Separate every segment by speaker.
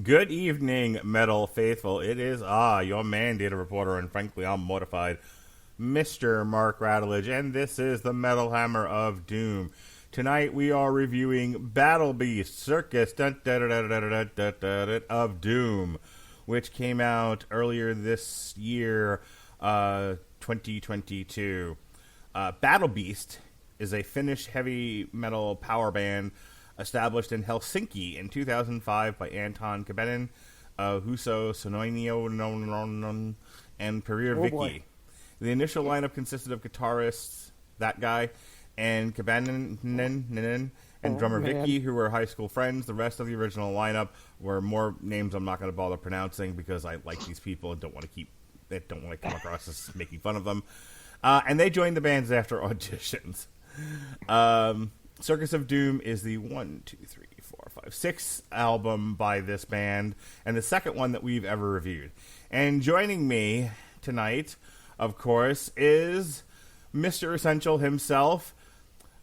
Speaker 1: Good evening, Metal Faithful. It is your mandated reporter, and frankly, I'm mortified, Mr. Mark Radulich, and this is the Metal Hammer of Doom. Tonight we are reviewing Battle Beast Circus of Doom, which came out earlier this year, 2022. Battle Beast is a Finnish heavy metal power band established in Helsinki in 2005 by Anton Kabenin, Huso Sonoinio, and Perir Vicky. The initial lineup consisted of guitarists, that guy, and Kabenin and drummer Vicky, who were high school friends. The rest of the original lineup were more names I'm not going to bother pronouncing because I like these people and don't want to come across as making fun of them. And they joined the bands after auditions. Circus of Doom is the 6th album by this band, and the second one that we've ever reviewed. And joining me tonight, of course, is Mr. Essential himself,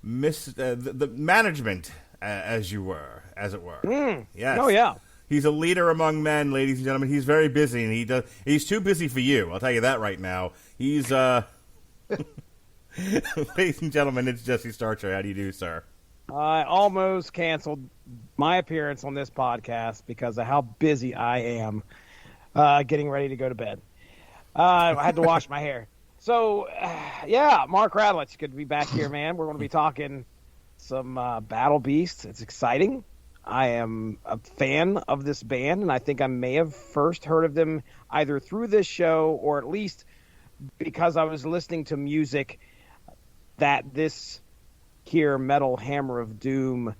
Speaker 1: the management, as it were. Yes.
Speaker 2: Oh, yeah.
Speaker 1: He's a leader among men, ladies and gentlemen. He's very busy, and he's too busy for you. I'll tell you that right now. He's ladies and gentlemen, it's Jesse Starcher. How do you do, sir?
Speaker 2: I almost canceled my appearance on this podcast because of how busy I am getting ready to go to bed. I had to wash my hair. So, Mark Radulich, good to be back here, man. We're going to be talking some Battle Beasts. It's exciting. I am a fan of this band, and I think I may have first heard of them either through this show or at least because I was listening to music that this here Metal Hammer of Doom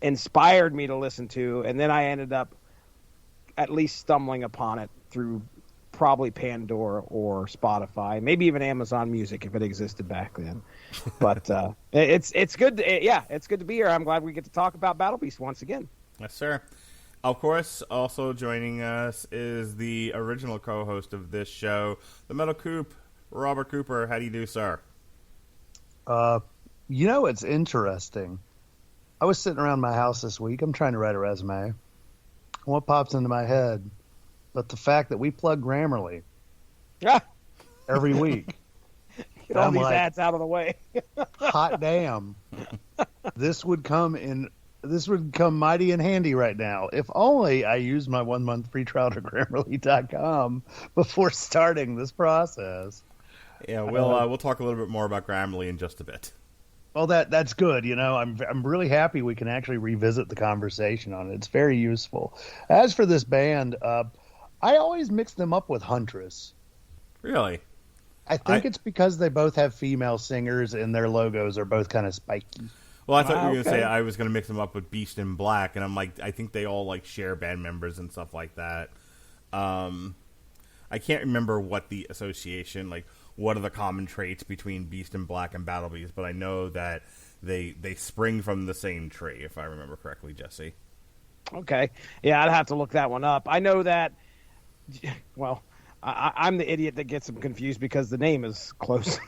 Speaker 2: inspired me to listen to, and then I ended up at least stumbling upon it through probably Pandora or Spotify, maybe even Amazon Music if it existed back then. But it's good. It's good to be here. I'm glad we get to talk about Battle Beast once again.
Speaker 1: Yes, sir. Of course, also joining us is the original co-host of this show, the Metal Coop, Robert Cooper. How do you do, sir?
Speaker 3: It's interesting. I was sitting around my house this week. I'm trying to write a resume. What pops into my head but the fact that we plug Grammarly every week.
Speaker 2: Get all these ads out of the way.
Speaker 3: Hot damn. This would come mighty in handy right now. If only I used my 1-month free trial to Grammarly.com before starting this process.
Speaker 1: Yeah, we'll talk a little bit more about Grammarly in just a bit.
Speaker 3: Well, that's good. I'm really happy we can actually revisit the conversation on it. It's very useful. As for this band, I always mix them up with Huntress.
Speaker 1: Really?
Speaker 3: I think it's because they both have female singers and their logos are both kind of spiky.
Speaker 1: Well, I thought you were going to say I was going to mix them up with Beast in Black, and I'm like, I think they all share band members and stuff like that. I can't remember what the association, what are the common traits between Beast in Black and Battle Beast, but I know that they spring from the same tree, if I remember correctly, Jesse.
Speaker 2: Okay. Yeah, I'd have to look that one up. I know that, well, I'm the idiot that gets them confused because the name is close.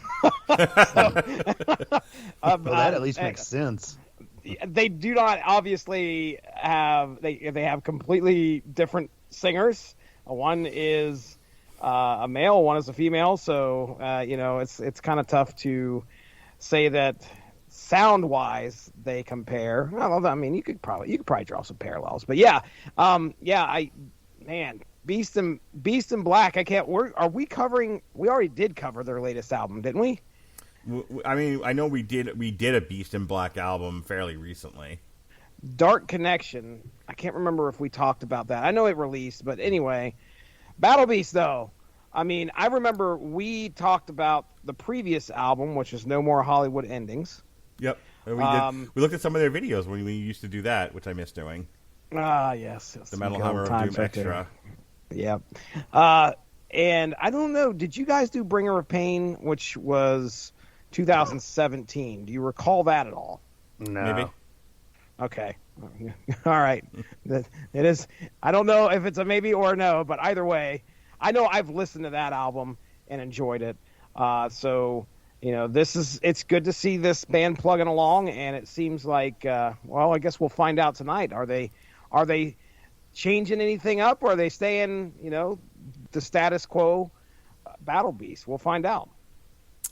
Speaker 3: That at least makes sense.
Speaker 2: They do not obviously have, they have completely different singers. One is a male, one is a female, so it's kind of tough to say that sound wise they compare. Well, I mean, you could probably draw some parallels, but Beast and Black. Are we covering? We already did cover their latest album, didn't we?
Speaker 1: I mean, I know we did a Beast in Black album fairly recently.
Speaker 2: Dark Connection. I can't remember if we talked about that. I know it released, but anyway, Battle Beast though. I mean, I remember we talked about the previous album, which is No More Hollywood Endings.
Speaker 1: Yep, we did. We looked at some of their videos when we used to do that, which I miss doing.
Speaker 2: Yes.
Speaker 1: The Metal Hammer of Doom Extra.
Speaker 2: Yep. And I don't know, did you guys do Bringer of Pain, which was 2017? Do you recall that at all?
Speaker 3: No.
Speaker 1: Maybe.
Speaker 2: Okay. All right. It is. I don't know if it's a maybe or a no, but either way, I know I've listened to that album and enjoyed it. So, it's good to see this band plugging along, and it seems like, I guess we'll find out tonight. Are they changing anything up, or are they staying, the status quo Battle Beast? We'll find out.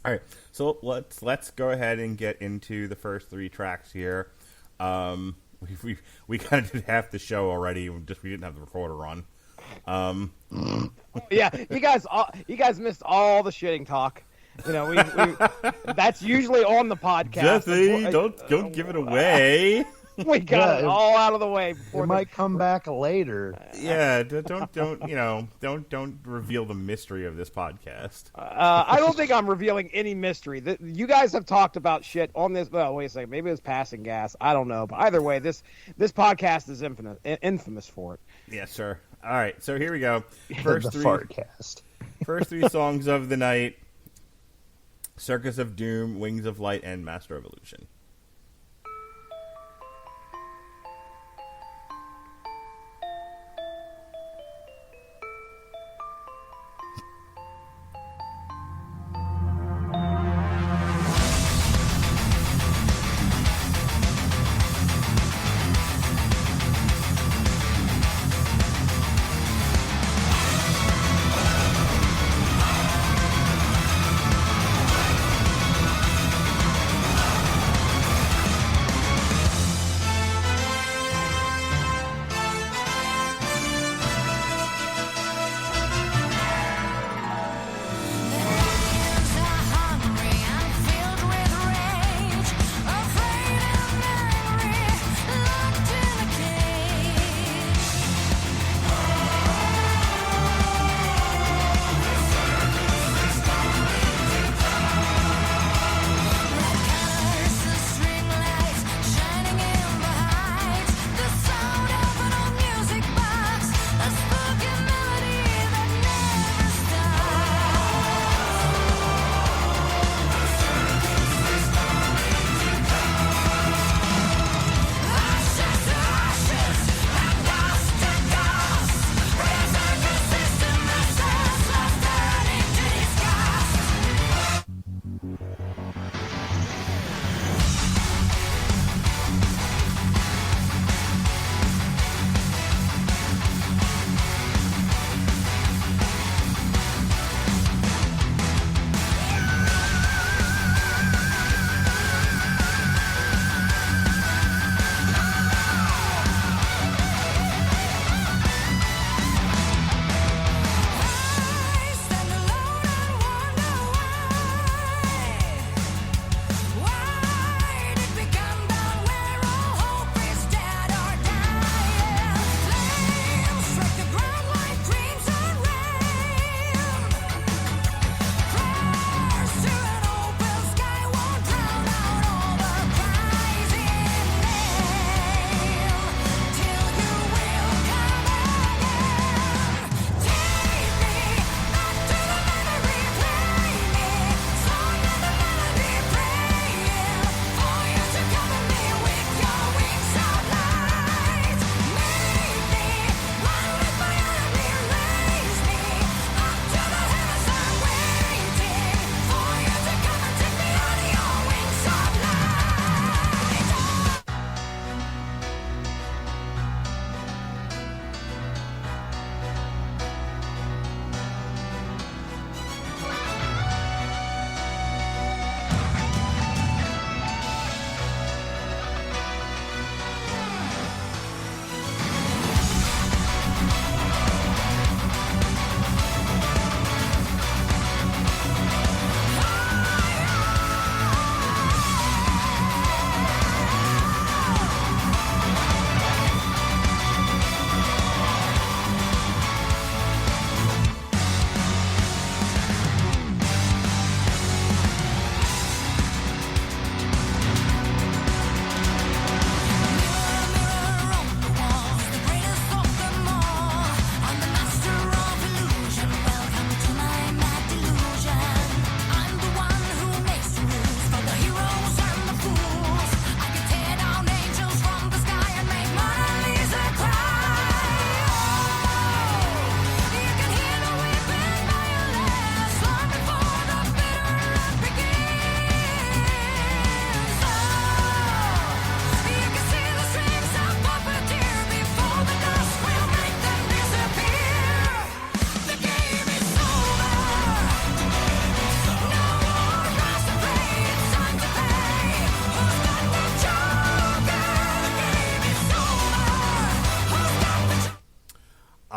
Speaker 1: All right, so let's go ahead and get into the first 3 tracks here. We kind of did half the show already. We didn't have the recorder on.
Speaker 2: Yeah, you guys missed all the shitting talk. We that's usually on the podcast.
Speaker 1: Jesse, don't give it away.
Speaker 2: We got it all out of the way before
Speaker 3: it might come back later.
Speaker 1: Yeah, don't reveal the mystery of this podcast.
Speaker 2: I don't think I'm revealing any mystery. You guys have talked about shit on this. Well, wait a second. Maybe it was passing gas. I don't know. But either way, this podcast is infamous for it.
Speaker 1: Yes, sir. All right, so here we go. First
Speaker 3: the
Speaker 1: 3
Speaker 3: Fartcast.
Speaker 1: First 3 songs of the night: Circus of Doom, Wings of Light, and Master of Illusion.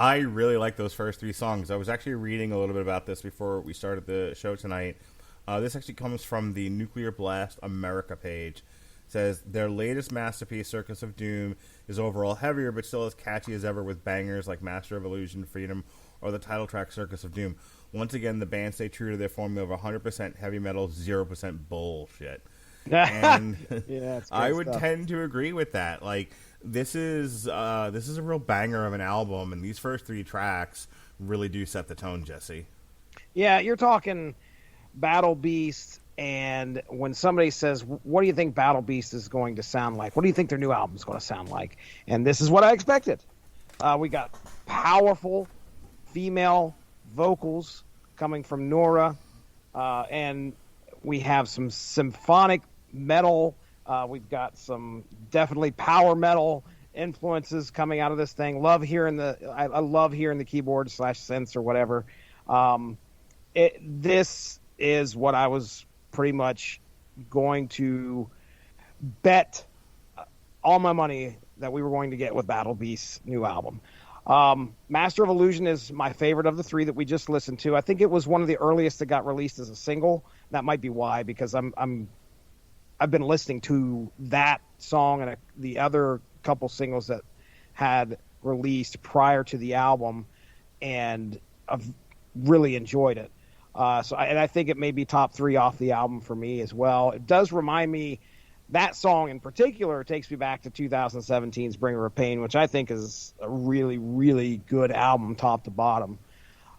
Speaker 1: I really like those first three songs. I was actually reading a little bit about this before we started the show tonight. This actually comes from the Nuclear Blast America page. It says, their latest masterpiece, Circus of Doom, is overall heavier, but still as catchy as ever with bangers like Master of Illusion, Freedom, or the title track, Circus of Doom. Once again, the band stay true to their formula of 100% heavy metal, 0% bullshit. And
Speaker 2: Yeah,
Speaker 1: I would tend to agree with that. Like, this is a real banger of an album, and these first three tracks really do set the tone, Jesse.
Speaker 2: Yeah, you're talking Battle Beast, and when somebody says, what do you think Battle Beast is going to sound like? What do you think their new album is going to sound like? And this is what I expected. We got powerful female vocals coming from Nora, and we have some symphonic metal. We've got some definitely power metal influences coming out of this thing. I love hearing the keyboard / synths or whatever. This is what I was pretty much going to bet all my money that we were going to get with Battle Beast's new album. Master of Illusion is my favorite of the three that we just listened to. I think it was one of the earliest that got released as a single. That might be why, because I've been listening to that song and the other couple singles that had released prior to the album, and I've really enjoyed it. I think it may be top 3 off the album for me as well. It does remind me, that song in particular takes me back to 2017's Bringer of Pain, which I think is a really, really good album top to bottom.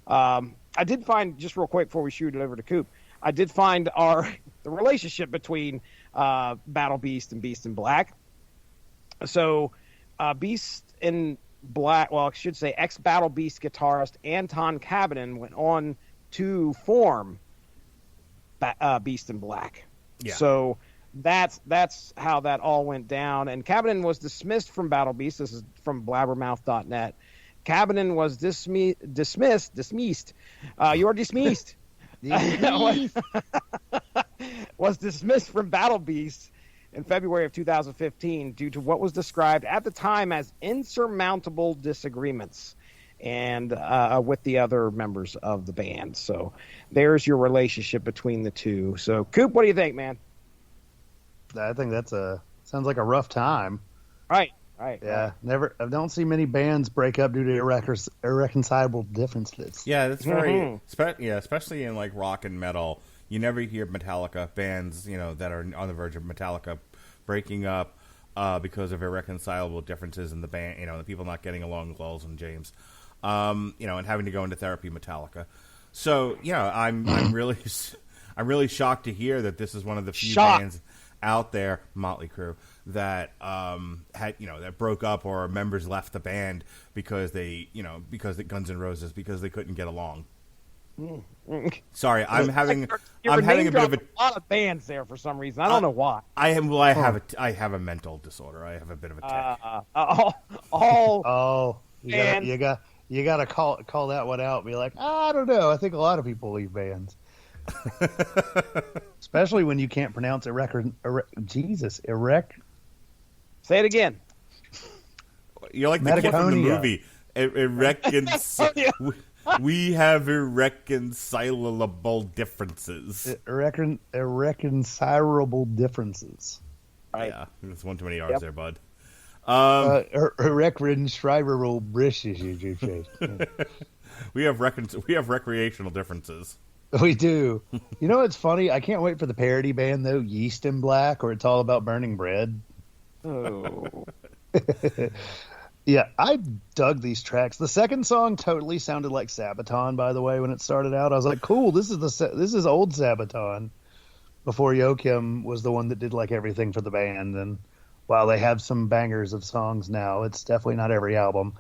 Speaker 2: I did find, just real quick before we shoot it over to Coop, I did find the relationship between Battle Beast and Beast in Black. So Beast in Black, well, I should say ex-Battle Beast guitarist Anton Kabanen went on to form Beast in Black.
Speaker 1: Yeah.
Speaker 2: So that's how that all went down. And Kabanen was dismissed from Battle Beast. This is from blabbermouth.net. Kabanen was dismissed. You're dismissed. Was dismissed from Battle Beast in February of 2015 due to what was described at the time as insurmountable disagreements and with the other members of the band. So there's your relationship between the two. So Coop, what do you think, man?
Speaker 3: I think sounds like a rough time.
Speaker 2: Right.
Speaker 3: Yeah, I don't see many bands break up due to irreconcilable differences.
Speaker 1: Yeah, that's very, especially in like rock and metal. You never hear Metallica bands, that are on the verge of Metallica breaking up because of irreconcilable differences in the band. The people not getting along, Lulz and James, and having to go into therapy. Metallica. So I'm really shocked to hear that this is one of the few bands out there, Motley Crue, that that broke up or members left the band because because the Guns N' Roses, because they couldn't get along. Sorry, I'm having a bit of a
Speaker 2: lot of bands there for some reason. I don't know why.
Speaker 1: I have a mental disorder. I have a bit of a tick.
Speaker 3: You got to call that one out. And be like, I don't know. I think a lot of people leave bands. Especially when you can't pronounce Jesus.
Speaker 2: Say it again.
Speaker 1: You're like the kid from the movie. We have irreconcilable differences.
Speaker 3: Irreconcilable differences.
Speaker 1: Right. Yeah, there's one too many R's there, bud.
Speaker 3: Irreconcilable brishes.
Speaker 1: We have recreational differences.
Speaker 3: We do. It's funny? I can't wait for the parody band, though, Yeast in Black, or It's All About Burning Bread.
Speaker 2: Oh.
Speaker 3: Yeah, I dug these tracks. The second song totally sounded like Sabaton, by the way, when it started out. I was like, cool, this is old Sabaton, before Joachim was the one that did like everything for the band. And while they have some bangers of songs now, it's definitely not every album.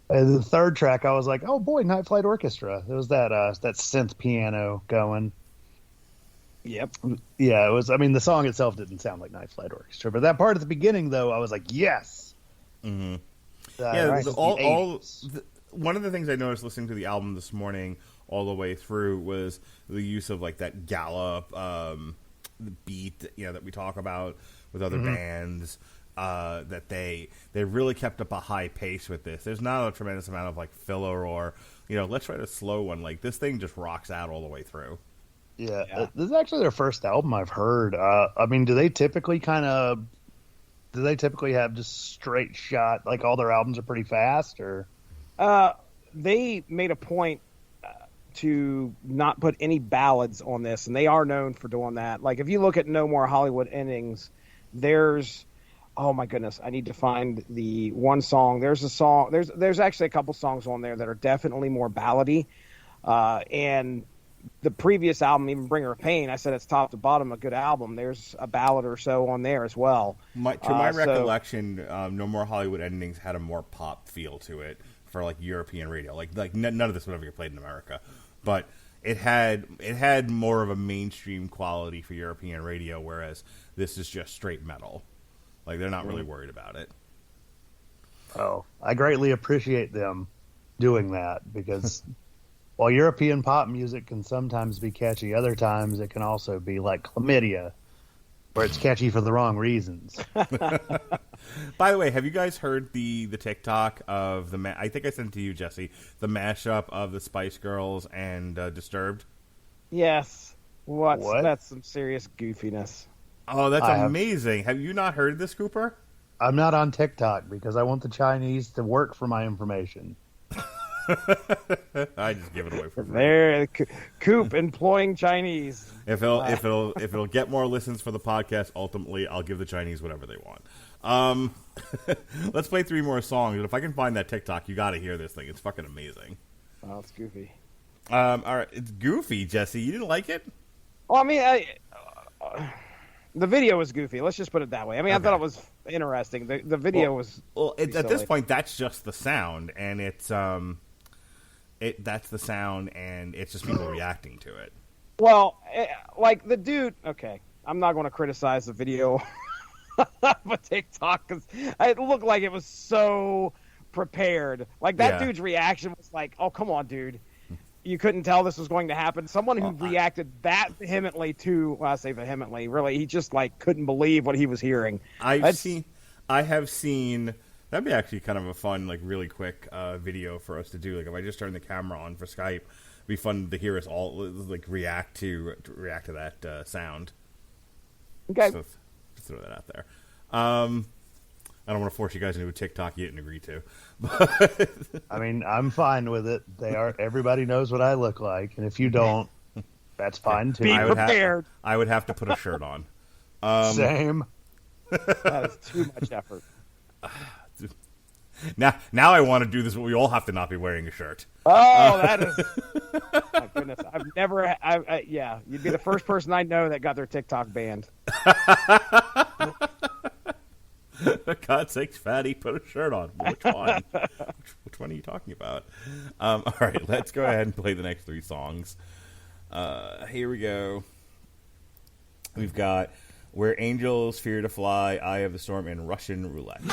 Speaker 3: And the third track, I was like, oh boy, Night Flight Orchestra. It was that synth piano going.
Speaker 2: Yep.
Speaker 3: Yeah, it was. I mean, the song itself didn't sound like Night Flight Orchestra, but that part at the beginning, though, I was like, yes.
Speaker 1: Mm-hmm.
Speaker 3: Right.
Speaker 1: One of the things I noticed listening to the album this morning all the way through was the use of like that gallop beat that we talk about with other bands. that they really kept up a high pace with this. There's not a tremendous amount of like filler or let's write a slow one. Like this thing just rocks out all the way through.
Speaker 3: Yeah. This is actually their first album I've heard. I mean, do they typically have just straight shot, like all their albums are pretty fast, or?
Speaker 2: They made a point to not put any ballads on this, and they are known for doing that. Like if you look at No More Hollywood Endings, there's, oh my goodness, I need to find the one song. There's a song, there's actually a couple songs on there that are definitely more ballady, and the previous album, even Bringer of Pain, I said it's top to bottom a good album. There's a ballad or so on there as well.
Speaker 1: To my recollection, No More Hollywood Endings had a more pop feel to it for like European radio. Like none of this would ever get played in America, but it had more of a mainstream quality for European radio, whereas this is just straight metal. Like they're not really worried about it.
Speaker 3: Oh, I greatly appreciate them doing that because while European pop music can sometimes be catchy, other times it can also be like chlamydia, where it's catchy for the wrong reasons.
Speaker 1: By the way, have you guys heard the TikTok of I think I sent it to you, Jesse, the mashup of the Spice Girls and Disturbed?
Speaker 2: Yes. What?
Speaker 3: What?
Speaker 2: That's some serious goofiness.
Speaker 1: Oh, that's amazing. Have you not heard this, Cooper?
Speaker 3: I'm not on TikTok because I want the Chinese to work for my information.
Speaker 1: I just give it away for free.
Speaker 2: There, Coop employing Chinese.
Speaker 1: If it'll get more listens for the podcast, ultimately I'll give the Chinese whatever they want. Let's play 3 more songs, and if I can find that TikTok, you got to hear this thing. It's fucking amazing.
Speaker 2: Oh, it's goofy.
Speaker 1: All right, it's goofy, Jesse. You didn't like it?
Speaker 2: Well, I mean, the video was goofy. Let's just put it that way. I mean, I thought it was interesting. The video was
Speaker 1: at this point, that's just the sound, and that's the sound, and it's just people reacting to it.
Speaker 2: Well, like the dude. Okay, I'm not going to criticize the video of TikTok because it looked like it was so prepared. Like that dude's reaction was like, "Oh, come on, dude." You couldn't tell this was going to happen. Someone who reacted that vehemently to, well, I say vehemently, really, he just like couldn't believe what he was hearing.
Speaker 1: I have seen, that'd be actually kind of a fun, like really quick video for us to do. Like if I just turn the camera on for Skype, it'd be fun to hear us all like react to that sound.
Speaker 2: Okay.
Speaker 1: So just throw that out there. I don't want to force you guys into a TikTok you didn't agree to. But
Speaker 3: I mean, I'm fine with it. Everybody knows what I look like, and if you don't, that's fine too.
Speaker 2: Be prepared.
Speaker 1: I would have to put a shirt on.
Speaker 3: Same.
Speaker 2: That is too much effort.
Speaker 1: Now I want to do this, but we all have to not be wearing a shirt.
Speaker 2: Oh, that is. My goodness, I've never. Yeah, you'd be the first person I know that got their TikTok banned.
Speaker 1: For God's sakes, fatty, put a shirt on. Which one? Which one are you talking about? All right, let's go ahead and play the next 3 songs. Here we go. We've got Where Angels Fear to Fly, Eye of the Storm, and Russian Roulette.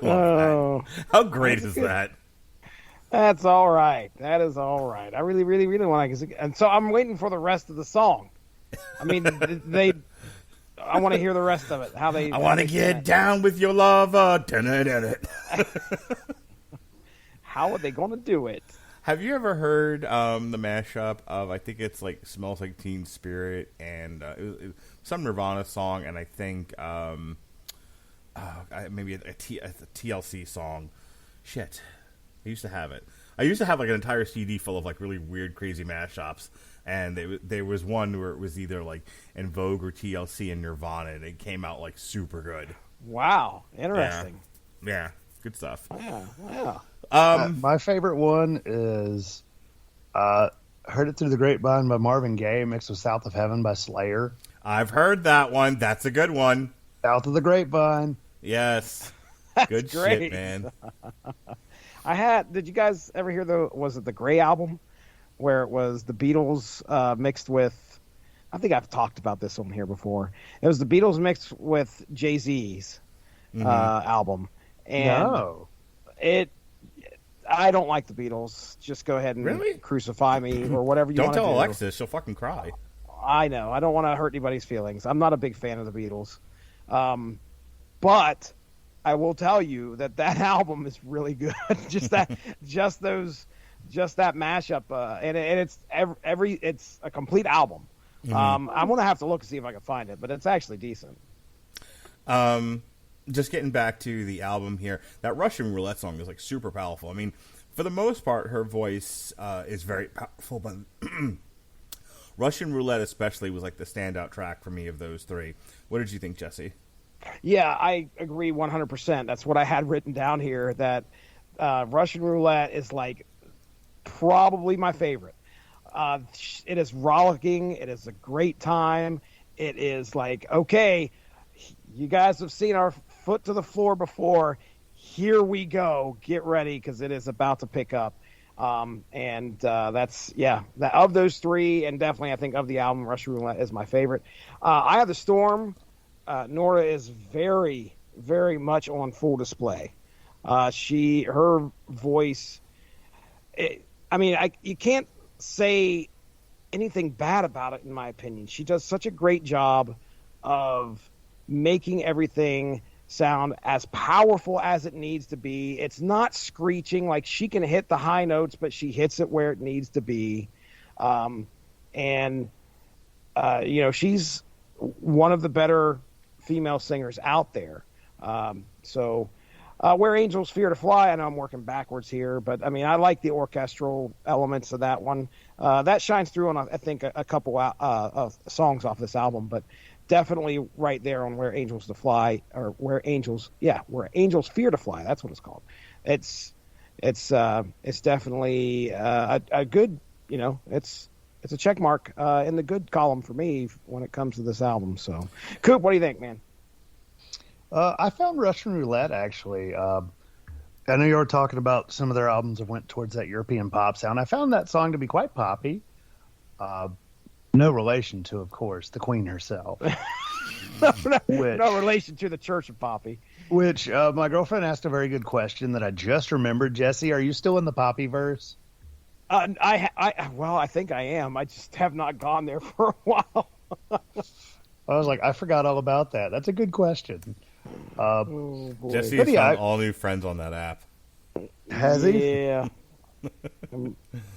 Speaker 1: love that. How great is that?
Speaker 2: That's all right. That is all right. I really, really, really want to. And so I'm waiting for the rest of the song. I mean, I want to hear the rest of it. How they.
Speaker 1: I want to get down with your lover. Dun-dun-dun-dun.
Speaker 2: How are they going to do it?
Speaker 1: Have you ever heard the mashup of, I think it's like Smells Like Teen Spirit and it some Nirvana song, and I think maybe a TLC song. Shit. I used to have it. I used to have like an entire CD full of like really weird, crazy mashups, and there was one where it was either like En Vogue or TLC and Nirvana, and it came out like super good.
Speaker 2: Wow, interesting.
Speaker 1: Yeah, good stuff.
Speaker 2: Yeah.
Speaker 3: My favorite one is Heard It Through the Grapevine by Marvin Gaye mixed with South of Heaven by Slayer.
Speaker 1: I've heard that one. That's a good one.
Speaker 3: South of the Grapevine.
Speaker 1: Yes. Good
Speaker 2: great.
Speaker 1: shit, man.
Speaker 2: Did you guys ever hear was it the Grey album, where it was the Beatles mixed with, I think I've talked about this on here before. It was the Beatles mixed with Jay-Z's album. And I don't like the Beatles. Just go ahead and crucify me or whatever you want to do.
Speaker 1: Don't tell Alexis. She'll fucking cry.
Speaker 2: I know. I don't want to hurt anybody's feelings. I'm not a big fan of the Beatles. But I will tell you that album is really good. just that mashup, and it's it's a complete album. I'm gonna have to look and see if I can find it, but it's actually decent.
Speaker 1: Just getting back to the album here, that Russian Roulette song is like super powerful. I mean, for the most part, her voice is very powerful, but Russian Roulette especially was like the standout track for me of those three. What did you think, Jesse?
Speaker 2: Yeah, I agree 100%. That's what I had written down here, that Russian Roulette is like probably my favorite. It is rollicking. It is a great time. It is like, okay, you guys have seen our foot to the floor before. Here we go. Get ready, because it is about to pick up. That's of those three, and definitely I think of the album, Russian Roulette is my favorite. Eye of the Storm. Nora is very, very much on full display. Her voice. You can't say anything bad about it, in my opinion. She does such a great job of making everything sound as powerful as it needs to be. It's not screeching. Like, she can hit the high notes, but she hits it where it needs to be. She's one of the better female singers out there. Where Angels Fear to Fly, I know I'm working backwards here, but I mean, I like the orchestral elements of that one. That shines through on, I think, a couple of songs off this album, but definitely right there on Where Angels to Fly, or Where Angels Fear to Fly. That's what it's called. It's definitely a good, it's a check mark in the good column for me when it comes to this album. So, Coop, what do you think, man?
Speaker 3: I found Russian Roulette, actually. I know you were talking about some of their albums that went towards that European pop sound. I found that song to be quite poppy. No relation to, of course, the Queen herself.
Speaker 2: No relation to the Church of Poppy.
Speaker 3: Which my girlfriend asked a very good question that I just remembered. Jesse, are you still in the Poppy verse?
Speaker 2: I think I am. I just have not gone there for a while.
Speaker 3: I was like, I forgot all about that. That's a good question.
Speaker 1: Jesse has found all new friends on that app.
Speaker 3: Has he?
Speaker 2: Yeah.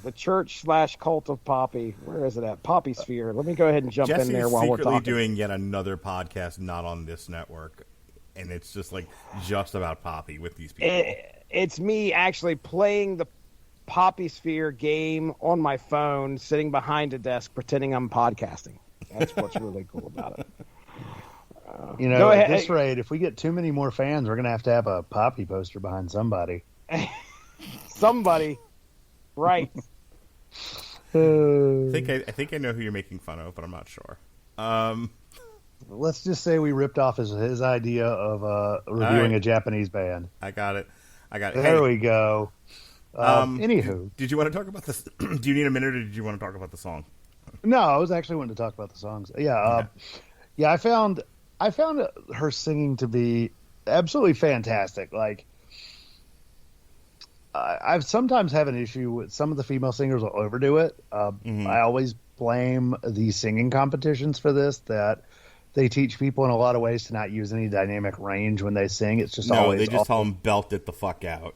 Speaker 2: The church/cult of Poppy. Where is it at? Poppy Sphere. Let me go ahead and jump in there while we're talking.
Speaker 1: Jesse's secretly doing yet another podcast not on this network, and it's just about Poppy with these people.
Speaker 2: It's me actually playing the Poppy Sphere game on my phone, sitting behind a desk, pretending I'm podcasting. That's what's really cool about it.
Speaker 3: At this rate, if we get too many more fans, we're going to have a Poppy poster behind somebody.
Speaker 2: Somebody. Right.
Speaker 1: I think I know who you're making fun of, but I'm not sure.
Speaker 3: Let's just say we ripped off his idea of reviewing a Japanese band.
Speaker 1: I got it.
Speaker 3: There we go. Anywho.
Speaker 1: Did you want to talk about this? Do you need a minute, or did you want to talk about the song?
Speaker 3: No, I was actually wanting to talk about the songs. Yeah. I found her singing to be absolutely fantastic. Like, I've sometimes have an issue with some of the female singers will overdo it. I always blame the singing competitions for this, that they teach people in a lot of ways to not use any dynamic range when they sing. It's just always
Speaker 1: they just
Speaker 3: awful,
Speaker 1: tell them belt it the fuck out.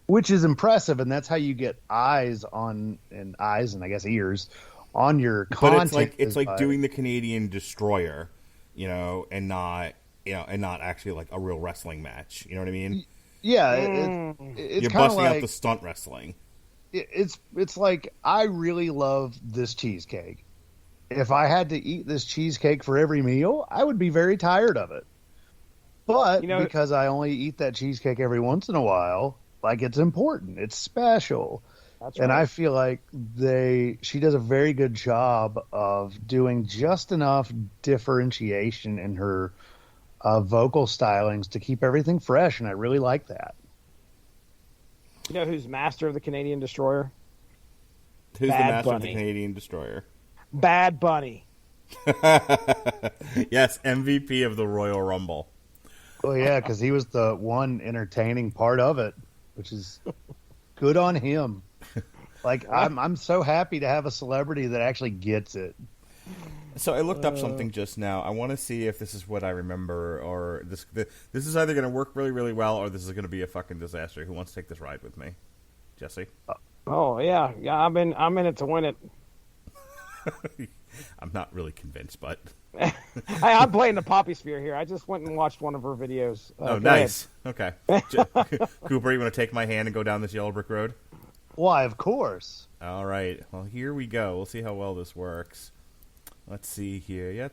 Speaker 3: which is impressive, and that's how you get eyes, and I guess ears on your content.
Speaker 1: But it's like doing the Canadian Destroyer, and not actually like a real wrestling match. You know what I mean?
Speaker 3: Yeah, it's
Speaker 1: you're
Speaker 3: kind of
Speaker 1: busting
Speaker 3: like
Speaker 1: out the stunt wrestling.
Speaker 3: It's like, I really love this cheesecake. If I had to eat this cheesecake for every meal, I would be very tired of it. But because I only eat that cheesecake every once in a while, like, it's important, it's special.
Speaker 2: That's
Speaker 3: and
Speaker 2: right.
Speaker 3: I feel like she does a very good job of doing just enough differentiation in her vocal stylings to keep everything fresh, and I really like that.
Speaker 2: You know who's master of the Canadian Destroyer?
Speaker 1: Who's
Speaker 2: Bad
Speaker 1: the master of the
Speaker 2: Bunny.
Speaker 1: Canadian Destroyer?
Speaker 2: Bad Bunny.
Speaker 1: Yes, MVP of the Royal Rumble.
Speaker 3: Oh yeah, because he was the one entertaining part of it, which is good on him. Like, I'm so happy to have a celebrity that actually gets it.
Speaker 1: So I looked up something just now. I want to see if this is what I remember, or this is either going to work really, really well, or this is going to be a fucking disaster. Who wants to take this ride with me? Jesse?
Speaker 2: Oh yeah. I'm in it to win it.
Speaker 1: I'm not really convinced, but...
Speaker 2: I'm playing the Poppy Sphere here. I just went and watched one of her videos.
Speaker 1: Oh,
Speaker 2: go
Speaker 1: nice. Okay. Cooper, you want to take my hand and go down this yellow brick road?
Speaker 3: Why, of course.
Speaker 1: All right. Well, here we go. We'll see how well this works. Let's see here. Yeah.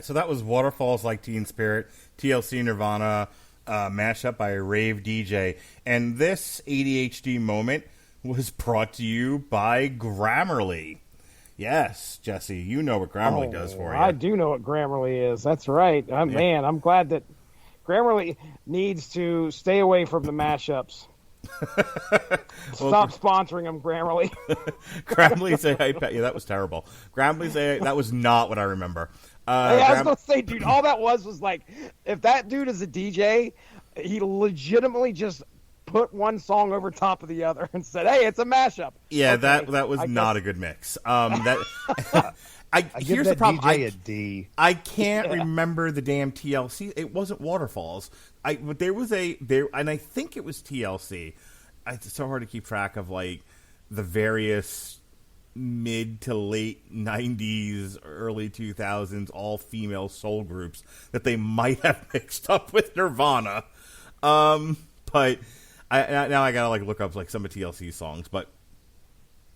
Speaker 1: So that was Waterfalls Like Teen Spirit, TLC Nirvana, mashup by Rave DJ. And this ADHD moment was brought to you by Grammarly. Yes, Jesse, you know what Grammarly does for you.
Speaker 2: I do know what Grammarly is. That's right. Man, I'm glad that Grammarly needs to stay away from the mashups. Stop sponsoring them, Grammarly.
Speaker 1: Grammarly say, yeah, that was terrible. Grammarly say, that was not what I remember.
Speaker 2: Hey, I was going to say, dude, all that was like, if that dude is a DJ, he legitimately just put one song over top of the other and said, hey, it's a mashup.
Speaker 1: Yeah,
Speaker 2: okay,
Speaker 1: that was not a good mix.
Speaker 3: I
Speaker 1: Here's
Speaker 3: give
Speaker 1: the
Speaker 3: that
Speaker 1: problem.
Speaker 3: DJ a D.
Speaker 1: I can't remember the damn TLC. It wasn't Waterfalls. But there was and I think it was TLC. It's so hard to keep track of like the various mid to late 90s, early 2000s, all female soul groups that they might have mixed up with Nirvana. But now I gotta like look up like some of TLC's songs, but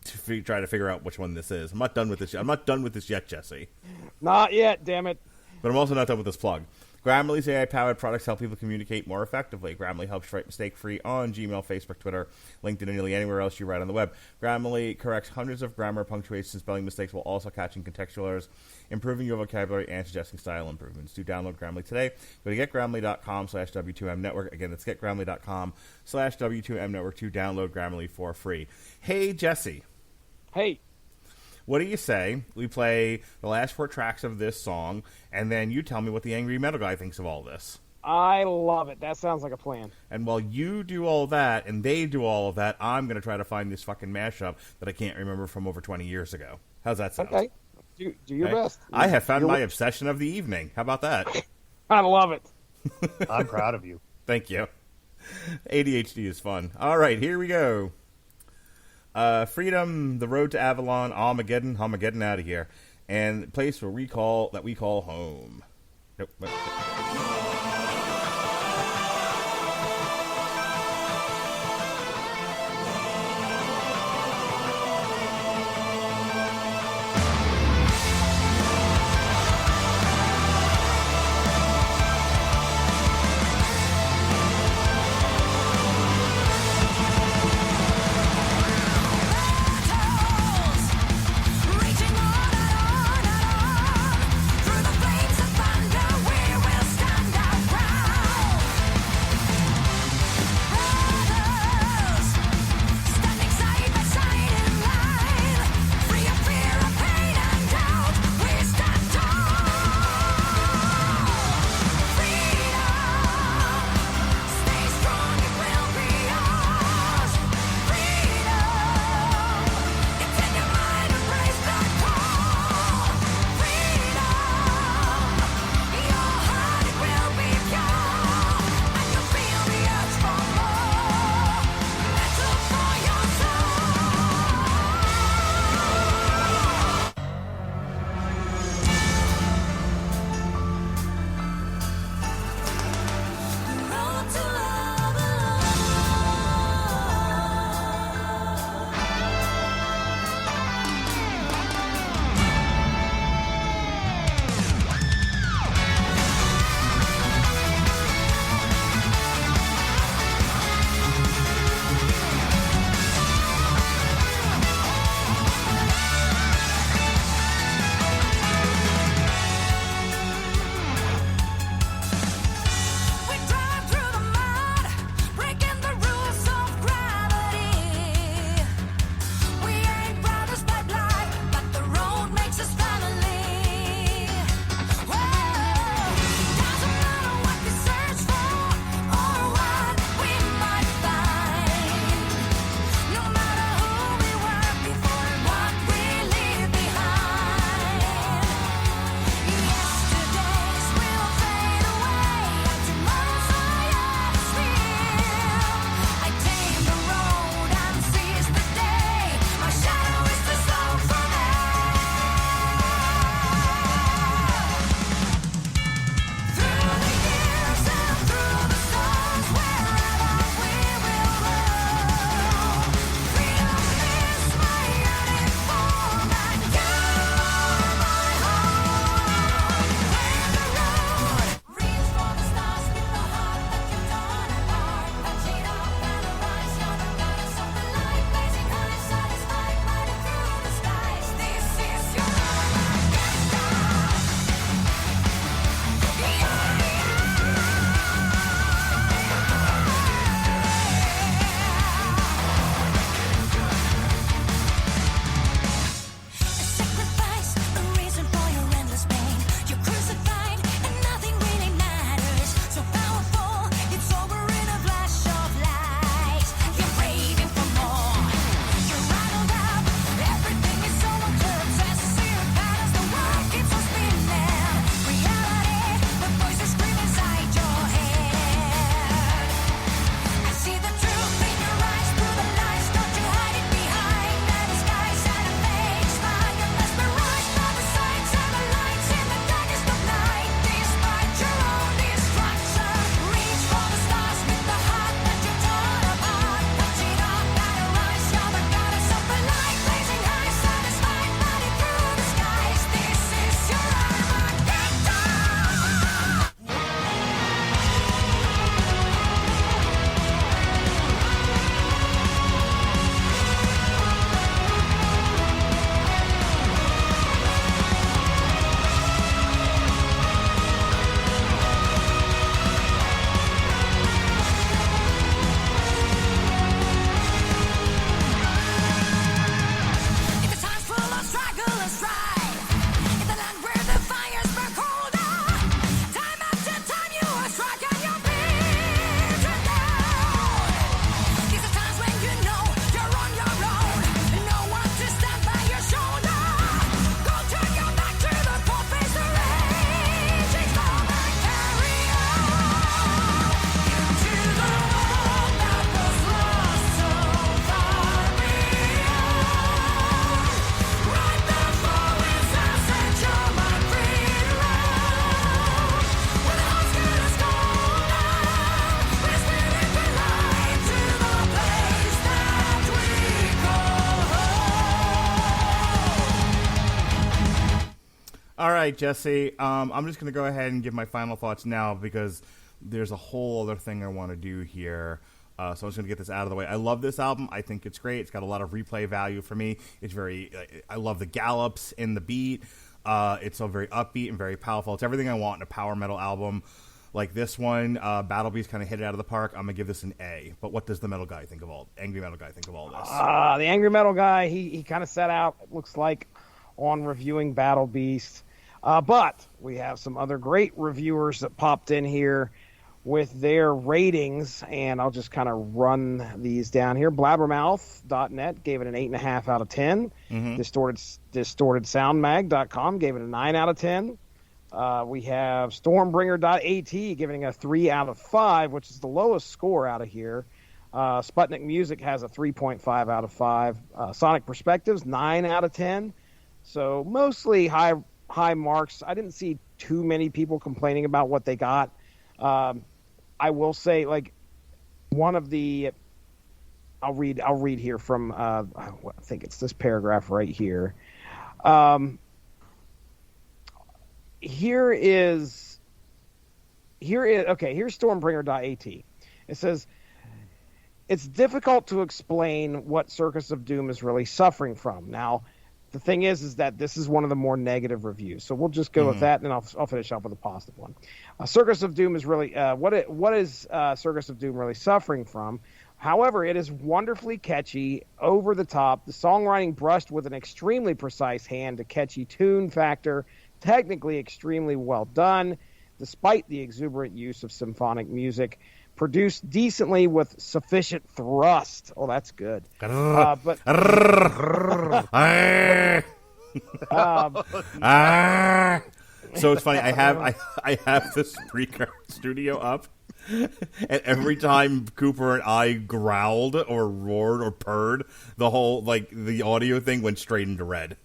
Speaker 1: to try to figure out which one this is. I'm not done with this yet. I'm not done with this yet, Jesse.
Speaker 2: Not yet, damn it.
Speaker 1: But I'm also not done with this plug. Grammarly's AI-powered products help people communicate more effectively. Grammarly helps you write mistake-free on Gmail, Facebook, Twitter, LinkedIn, and nearly anywhere else you write on the web. Grammarly corrects hundreds of grammar, punctuation, and spelling mistakes while also catching contextual errors, improving your vocabulary, and suggesting style improvements. Do download Grammarly today. Go to getgrammarly.com/W2M Network. Again, that's getgrammarly.com/W2M Network to download Grammarly for free. Hey, Jesse.
Speaker 2: Hey.
Speaker 1: What do you say we play the last 4 tracks of this song, and then you tell me what the Angry Metal Guy thinks of all this?
Speaker 2: I love it. That sounds like a plan.
Speaker 1: And while you do all that and they do all of that, I'm going to try to find this fucking mashup that I can't remember from over 20 years ago. How's that sound?
Speaker 2: Okay. Do your best.
Speaker 1: I have found my obsession of the evening. How about that?
Speaker 2: I love it.
Speaker 3: I'm proud of you.
Speaker 1: Thank you. ADHD is fun. All right, here we go. Freedom, the road to Avalon, Armageddon, out of here, and the place where we call home. Nope.
Speaker 4: Reaching on and on and on through the flames of thunder, we will
Speaker 1: All right, Jesse. I'm just going to go ahead and give my final thoughts now because there's a whole other thing I want to do here. So I'm just going to get this out of the way. I love this album. I think it's great. It's got a lot of replay value for me. It's very. I love the gallops in the beat. It's so very upbeat and very powerful. It's everything I want in a power metal album like this one. Battle Beast kind of hit it out of the park. I'm going to give this an A. But what does the metal guy think of angry metal guy think of all this?
Speaker 2: The angry metal guy, he kind of set out, it looks like, on reviewing Battle Beast. But we have some other great reviewers that popped in here with their ratings, and I'll just kind of run these down here. Blabbermouth.net gave it an 8.5 out of 10. Mm-hmm. DistortedSoundMag.com gave it a 9 out of 10. We have Stormbringer.at giving it a 3 out of 5, which is the lowest score out of here. Sputnik Music has a 3.5 out of 5. Sonic Perspectives, 9 out of 10. So mostly high marks. I didn't see too many people complaining about what they got. I will say, like, one of the I'll read here from I think it's this paragraph right here. Here's Stormbringer.at. It says, it's difficult to explain what Circus of Doom is really suffering from. Now, the thing is that this is one of the more negative reviews, so we'll just go with that, and I'll finish up with a positive one. Circus of Doom is really what is Circus of Doom really suffering from? However, it is wonderfully catchy, over the top. The songwriting brushed with an extremely precise hand, a catchy tune factor, technically extremely well done, despite the exuberant use of symphonic music. Produced decently with sufficient thrust. Oh, that's good. So
Speaker 1: it's funny. I have this Spreaker studio up, and every time Cooper and I growled or roared or purred, the whole the audio thing went straight into red.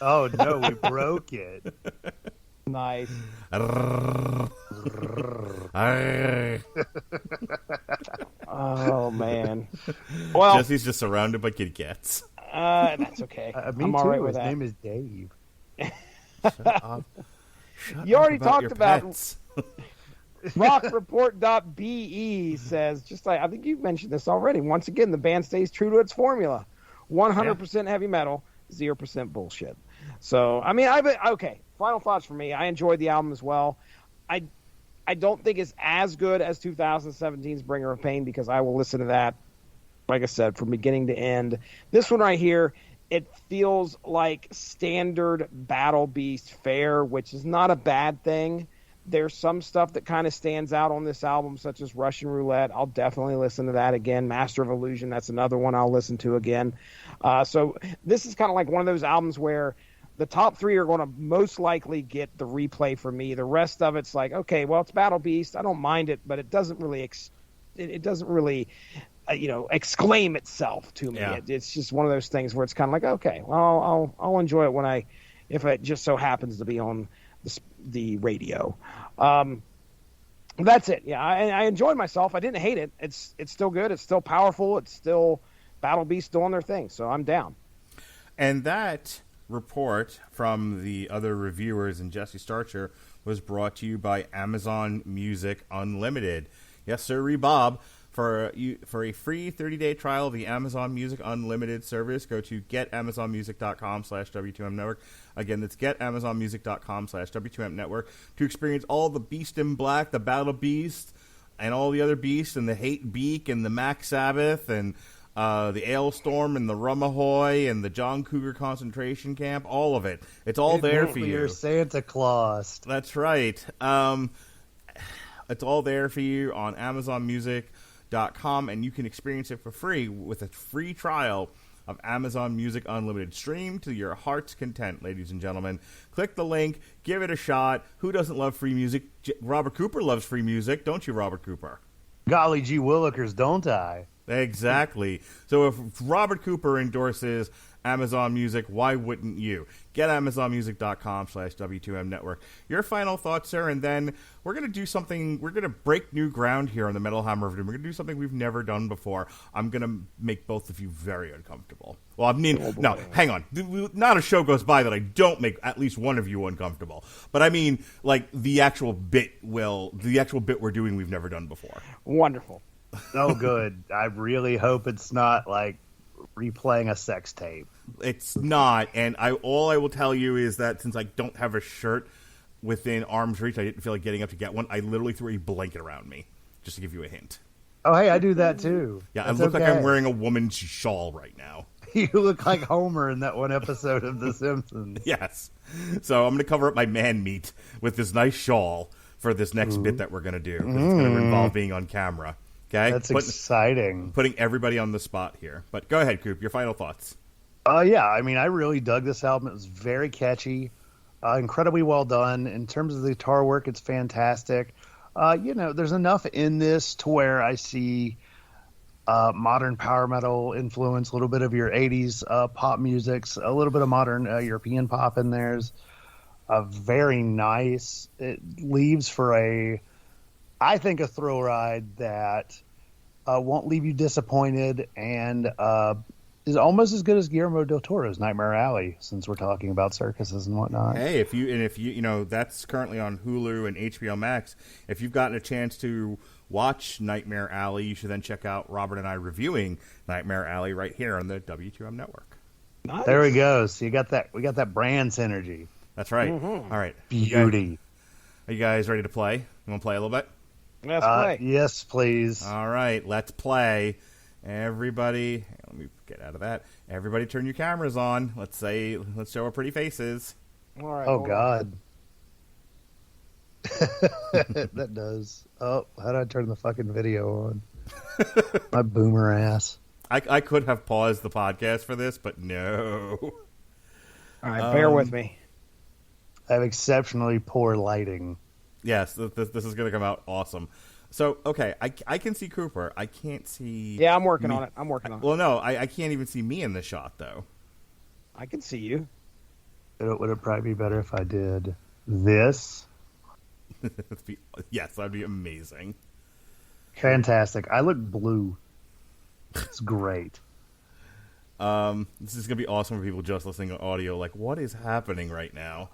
Speaker 3: Oh no, we broke it.
Speaker 2: Nice. Oh man. Well,
Speaker 1: Jesse's just surrounded by kitty cats.
Speaker 2: That's okay.
Speaker 3: Me
Speaker 2: I'm
Speaker 3: too.
Speaker 2: all right with
Speaker 3: His
Speaker 2: that.
Speaker 3: name is Dave.
Speaker 1: Shut up.
Speaker 2: You already talked
Speaker 1: your
Speaker 2: about
Speaker 1: pets.
Speaker 2: Rockreport.be says, just like I think you've mentioned this already. Once again, the band stays true to its formula: 100% heavy metal, 0% bullshit. So, I mean, okay. Final thoughts for me. I enjoyed the album as well. I don't think it's as good as 2017's Bringer of Pain because I will listen to that, like I said, from beginning to end. This one right here, it feels like standard Battle Beast fare, which is not a bad thing. There's some stuff that kind of stands out on this album, such as Russian Roulette. I'll definitely listen to that again. Master of Illusion, that's another one I'll listen to again. So this is kind of like one of those albums where the top three are going to most likely get the replay for me. The rest of it's like, okay, well, it's Battle Beast. I don't mind it, but it doesn't really exclaim itself to me.
Speaker 1: Yeah.
Speaker 2: It's just one of those things where it's kind of like, okay, well, I'll enjoy it if it just so happens to be on the radio. That's it. Yeah, I enjoyed myself. I didn't hate it. It's still good. It's still powerful. It's still Battle Beast doing their thing. So I'm down.
Speaker 1: And that report from the other reviewers and Jesse Starcher was brought to you by Amazon Music Unlimited. Yes, sir, Bob. For a free 30-day trial of the Amazon Music Unlimited service, go to getamazonmusic.com/W2M Network. Again, that's getamazonmusic.com/W2M Network to experience all the Beast in Black, the Battle Beast, and all the other beasts, and the Hate Beak, and the Mac Sabbath, and the Ailstorm, and the Rumahoy, and the John Cougar concentration camp, all of it. It's all there for you.
Speaker 3: Your Santa Claus.
Speaker 1: That's right. It's all there for you on AmazonMusic.com, and you can experience it for free with a free trial of Amazon Music Unlimited. Stream to your heart's content, ladies and gentlemen. Click the link. Give it a shot. Who doesn't love free music? Robert Cooper loves free music. Don't you, Robert Cooper?
Speaker 3: Golly gee willikers, don't I?
Speaker 1: Exactly. So if Robert Cooper endorses Amazon Music, why wouldn't you? Get AmazonMusic.com/W2M Network. Your final thoughts, sir, and then we're going to do something. We're going to break new ground here on the Metal Hammer of Doom. We're going to do something we've never done before. I'm going to make both of you very uncomfortable. Well, I mean, no, hang on. Not a show goes by that I don't make at least one of you uncomfortable. But I mean, like, the actual bit we're doing we've never done before.
Speaker 2: Wonderful.
Speaker 3: Oh, good. I really hope it's not like replaying a sex tape.
Speaker 1: It's not, and all I will tell you is that since I don't have a shirt within arm's reach, I didn't feel like getting up to get one. I literally threw a blanket around me, just to give you a hint.
Speaker 3: Oh, hey, I do that too.
Speaker 1: Yeah,
Speaker 3: That's
Speaker 1: I look
Speaker 3: okay.
Speaker 1: like I'm wearing a woman's shawl right now.
Speaker 3: You look like Homer in that one episode of The Simpsons.
Speaker 1: Yes. So I'm going to cover up my man meat with this nice shawl for this next bit that we're going to do. It's going to involve being on camera. Okay?
Speaker 3: That's exciting.
Speaker 1: Putting everybody on the spot here. But go ahead, Coop. Your final thoughts.
Speaker 3: Yeah, I mean, I really dug this album. It was very catchy, incredibly well done. In terms of the guitar work, it's fantastic. There's enough in this to where I see modern power metal influence, a little bit of your 80s pop musics, a little bit of modern European pop in there's. Very nice. It leaves for I think, a thrill ride that won't leave you disappointed and is almost as good as Guillermo del Toro's Nightmare Alley, since we're talking about circuses and whatnot.
Speaker 1: Hey, if you that's currently on Hulu and HBO Max. If you've gotten a chance to watch Nightmare Alley, you should then check out Robert and I reviewing Nightmare Alley right here on the W2M network.
Speaker 2: Nice.
Speaker 3: There we go. So we got that brand synergy.
Speaker 1: That's right.
Speaker 2: Mm-hmm.
Speaker 1: All right.
Speaker 3: Beauty.
Speaker 1: Are you guys ready to play? You want to play a little bit?
Speaker 2: Let's play.
Speaker 3: Yes, please.
Speaker 1: All right, let's play. Everybody, let me get out of that. Everybody turn your cameras on. Let's show our pretty faces.
Speaker 2: All right.
Speaker 3: Oh, God. That does. Oh, how do I turn the fucking video on? My boomer ass.
Speaker 1: I could have paused the podcast for this, but no.
Speaker 2: All right, bear with me.
Speaker 3: I have exceptionally poor lighting.
Speaker 1: Yes, this is going to come out awesome. So, okay, I can see Cooper. I can't see...
Speaker 2: Yeah, I'm working
Speaker 1: me.
Speaker 2: on it.
Speaker 1: Well, no, I can't even see me in the shot, though.
Speaker 2: I can see you.
Speaker 3: Would it probably be better if I did this?
Speaker 1: Yes, that'd be amazing.
Speaker 3: Fantastic. I look blue. It's great.
Speaker 1: This is going to be awesome for people just listening to audio. Like, what is happening right now?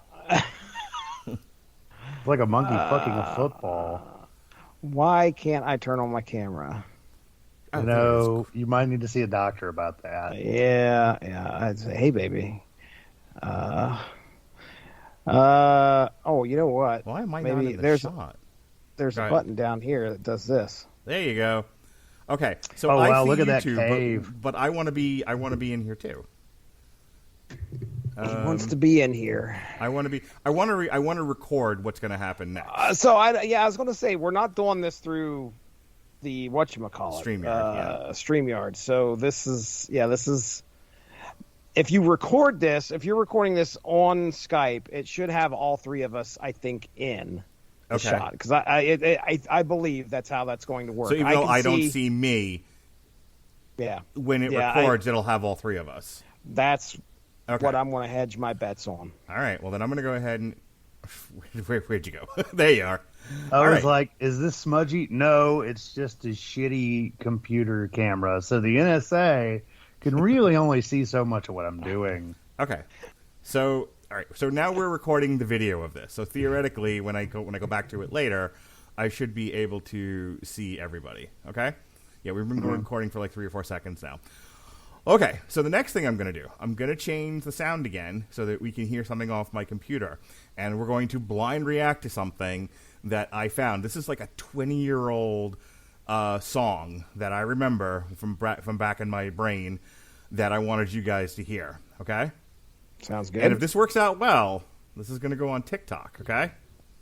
Speaker 3: It's like a monkey fucking a football.
Speaker 2: Why can't I turn on my camera?
Speaker 3: You might need to see a doctor about that.
Speaker 2: Yeah. I'd say, hey, baby. You know what?
Speaker 1: Why am I
Speaker 2: Maybe
Speaker 1: not in the
Speaker 2: there's
Speaker 1: shot?
Speaker 2: There's a button down here that does this.
Speaker 1: There you go. Okay, so
Speaker 3: wow,
Speaker 1: I see
Speaker 3: look at
Speaker 1: you
Speaker 3: that
Speaker 1: two,
Speaker 3: cave.
Speaker 1: but I want to be in here too.
Speaker 2: He wants to be in here.
Speaker 1: I want to record what's going to happen next.
Speaker 2: I was going to say we're not doing this through the whatchamacallit.
Speaker 1: StreamYard.
Speaker 2: So this is if you're recording this on Skype, it should have all three of us, I think, in the shot, because I believe that's how that's going to work.
Speaker 1: So even though I don't see me, when it records, it'll have all three of us.
Speaker 2: That's what I'm going to hedge my bets on.
Speaker 1: All right. Well, then I'm going to go ahead and where'd you go? There you are.
Speaker 3: I was like, is this smudgy? No, it's just a shitty computer camera. So the NSA can really only see so much of what I'm doing.
Speaker 1: Okay. So, all right. So now we're recording the video of this. So theoretically, when I go back to it later, I should be able to see everybody. Okay? Yeah, we've been recording for like 3 or 4 seconds now. Okay, so the next thing I'm going to do, I'm going to change the sound again so that we can hear something off my computer. And we're going to blind react to something that I found. This is like a 20-year-old song that I remember from back in my brain that I wanted you guys to hear. Okay?
Speaker 2: Sounds good.
Speaker 1: And if this works out well, this is going to go on TikTok, okay?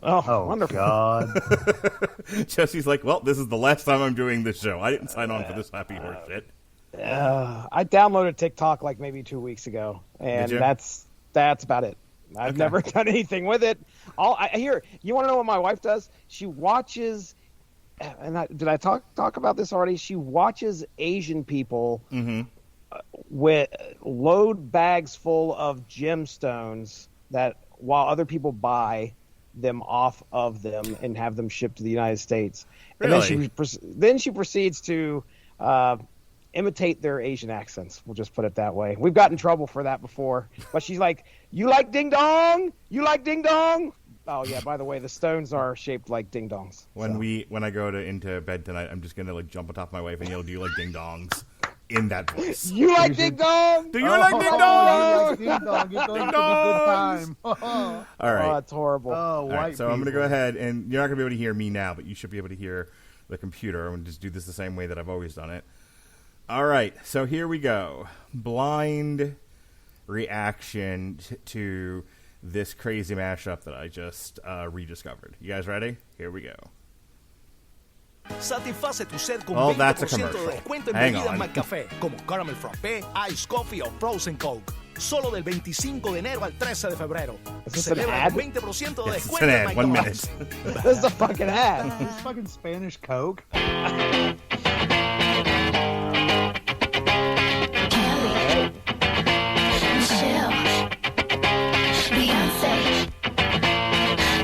Speaker 2: Oh, wonderful.
Speaker 3: God.
Speaker 1: Jesse's like, well, this is the last time I'm doing this show. I didn't sign on for this happy horse shit.
Speaker 2: I downloaded TikTok like maybe 2 weeks ago, and that's about it. I've never done anything with it. You want to know what my wife does? She watches did I talk about this already? She watches Asian people with load bags full of gemstones that while other people buy them off of them and have them shipped to the United States.
Speaker 1: Really?
Speaker 2: And then she proceeds to imitate their Asian accents. We'll just put it that way. We've gotten in trouble for that before. But she's like, "You like ding dong? You like ding dong?" Oh yeah. By the way, the stones are shaped like ding dongs.
Speaker 1: When I go into bed tonight, I'm just gonna like jump on top of my wife and yell, "Do you like ding dongs?" In that voice.
Speaker 2: You like ding dong?
Speaker 1: Do you like ding
Speaker 3: You
Speaker 1: dong?
Speaker 3: like ding dong. You're going to have a good time.
Speaker 1: All right.
Speaker 2: Oh, that's horrible.
Speaker 3: Oh, white
Speaker 1: All right, so I'm going to
Speaker 3: people.
Speaker 1: go ahead, and you're not going to be able to hear me now, but you should be able to hear the computer. I'm going to just do this the same way that I've always done it. All right, so here we go. Blind reaction to this crazy mashup that I just rediscovered. You guys ready? Here we go.
Speaker 4: Satisface tu sed con
Speaker 1: Oh, that's a
Speaker 4: 20% de
Speaker 1: commercial.
Speaker 4: descuento en
Speaker 1: Hang
Speaker 4: bebidas
Speaker 1: on.
Speaker 4: McCafé, como Caramel Frappé, Ice Coffee o Frozen Coke. Solo del 25 de enero al 13 de febrero.
Speaker 2: Is this an
Speaker 4: Celebra
Speaker 2: ad?
Speaker 4: con 20% de
Speaker 1: Yes, it's
Speaker 4: descuento
Speaker 1: an
Speaker 4: en
Speaker 1: ad. 1
Speaker 4: McDonald's.
Speaker 1: minute.
Speaker 2: This is a fucking ad.
Speaker 3: This fucking Spanish Coke.
Speaker 5: Michelle, Beyonce,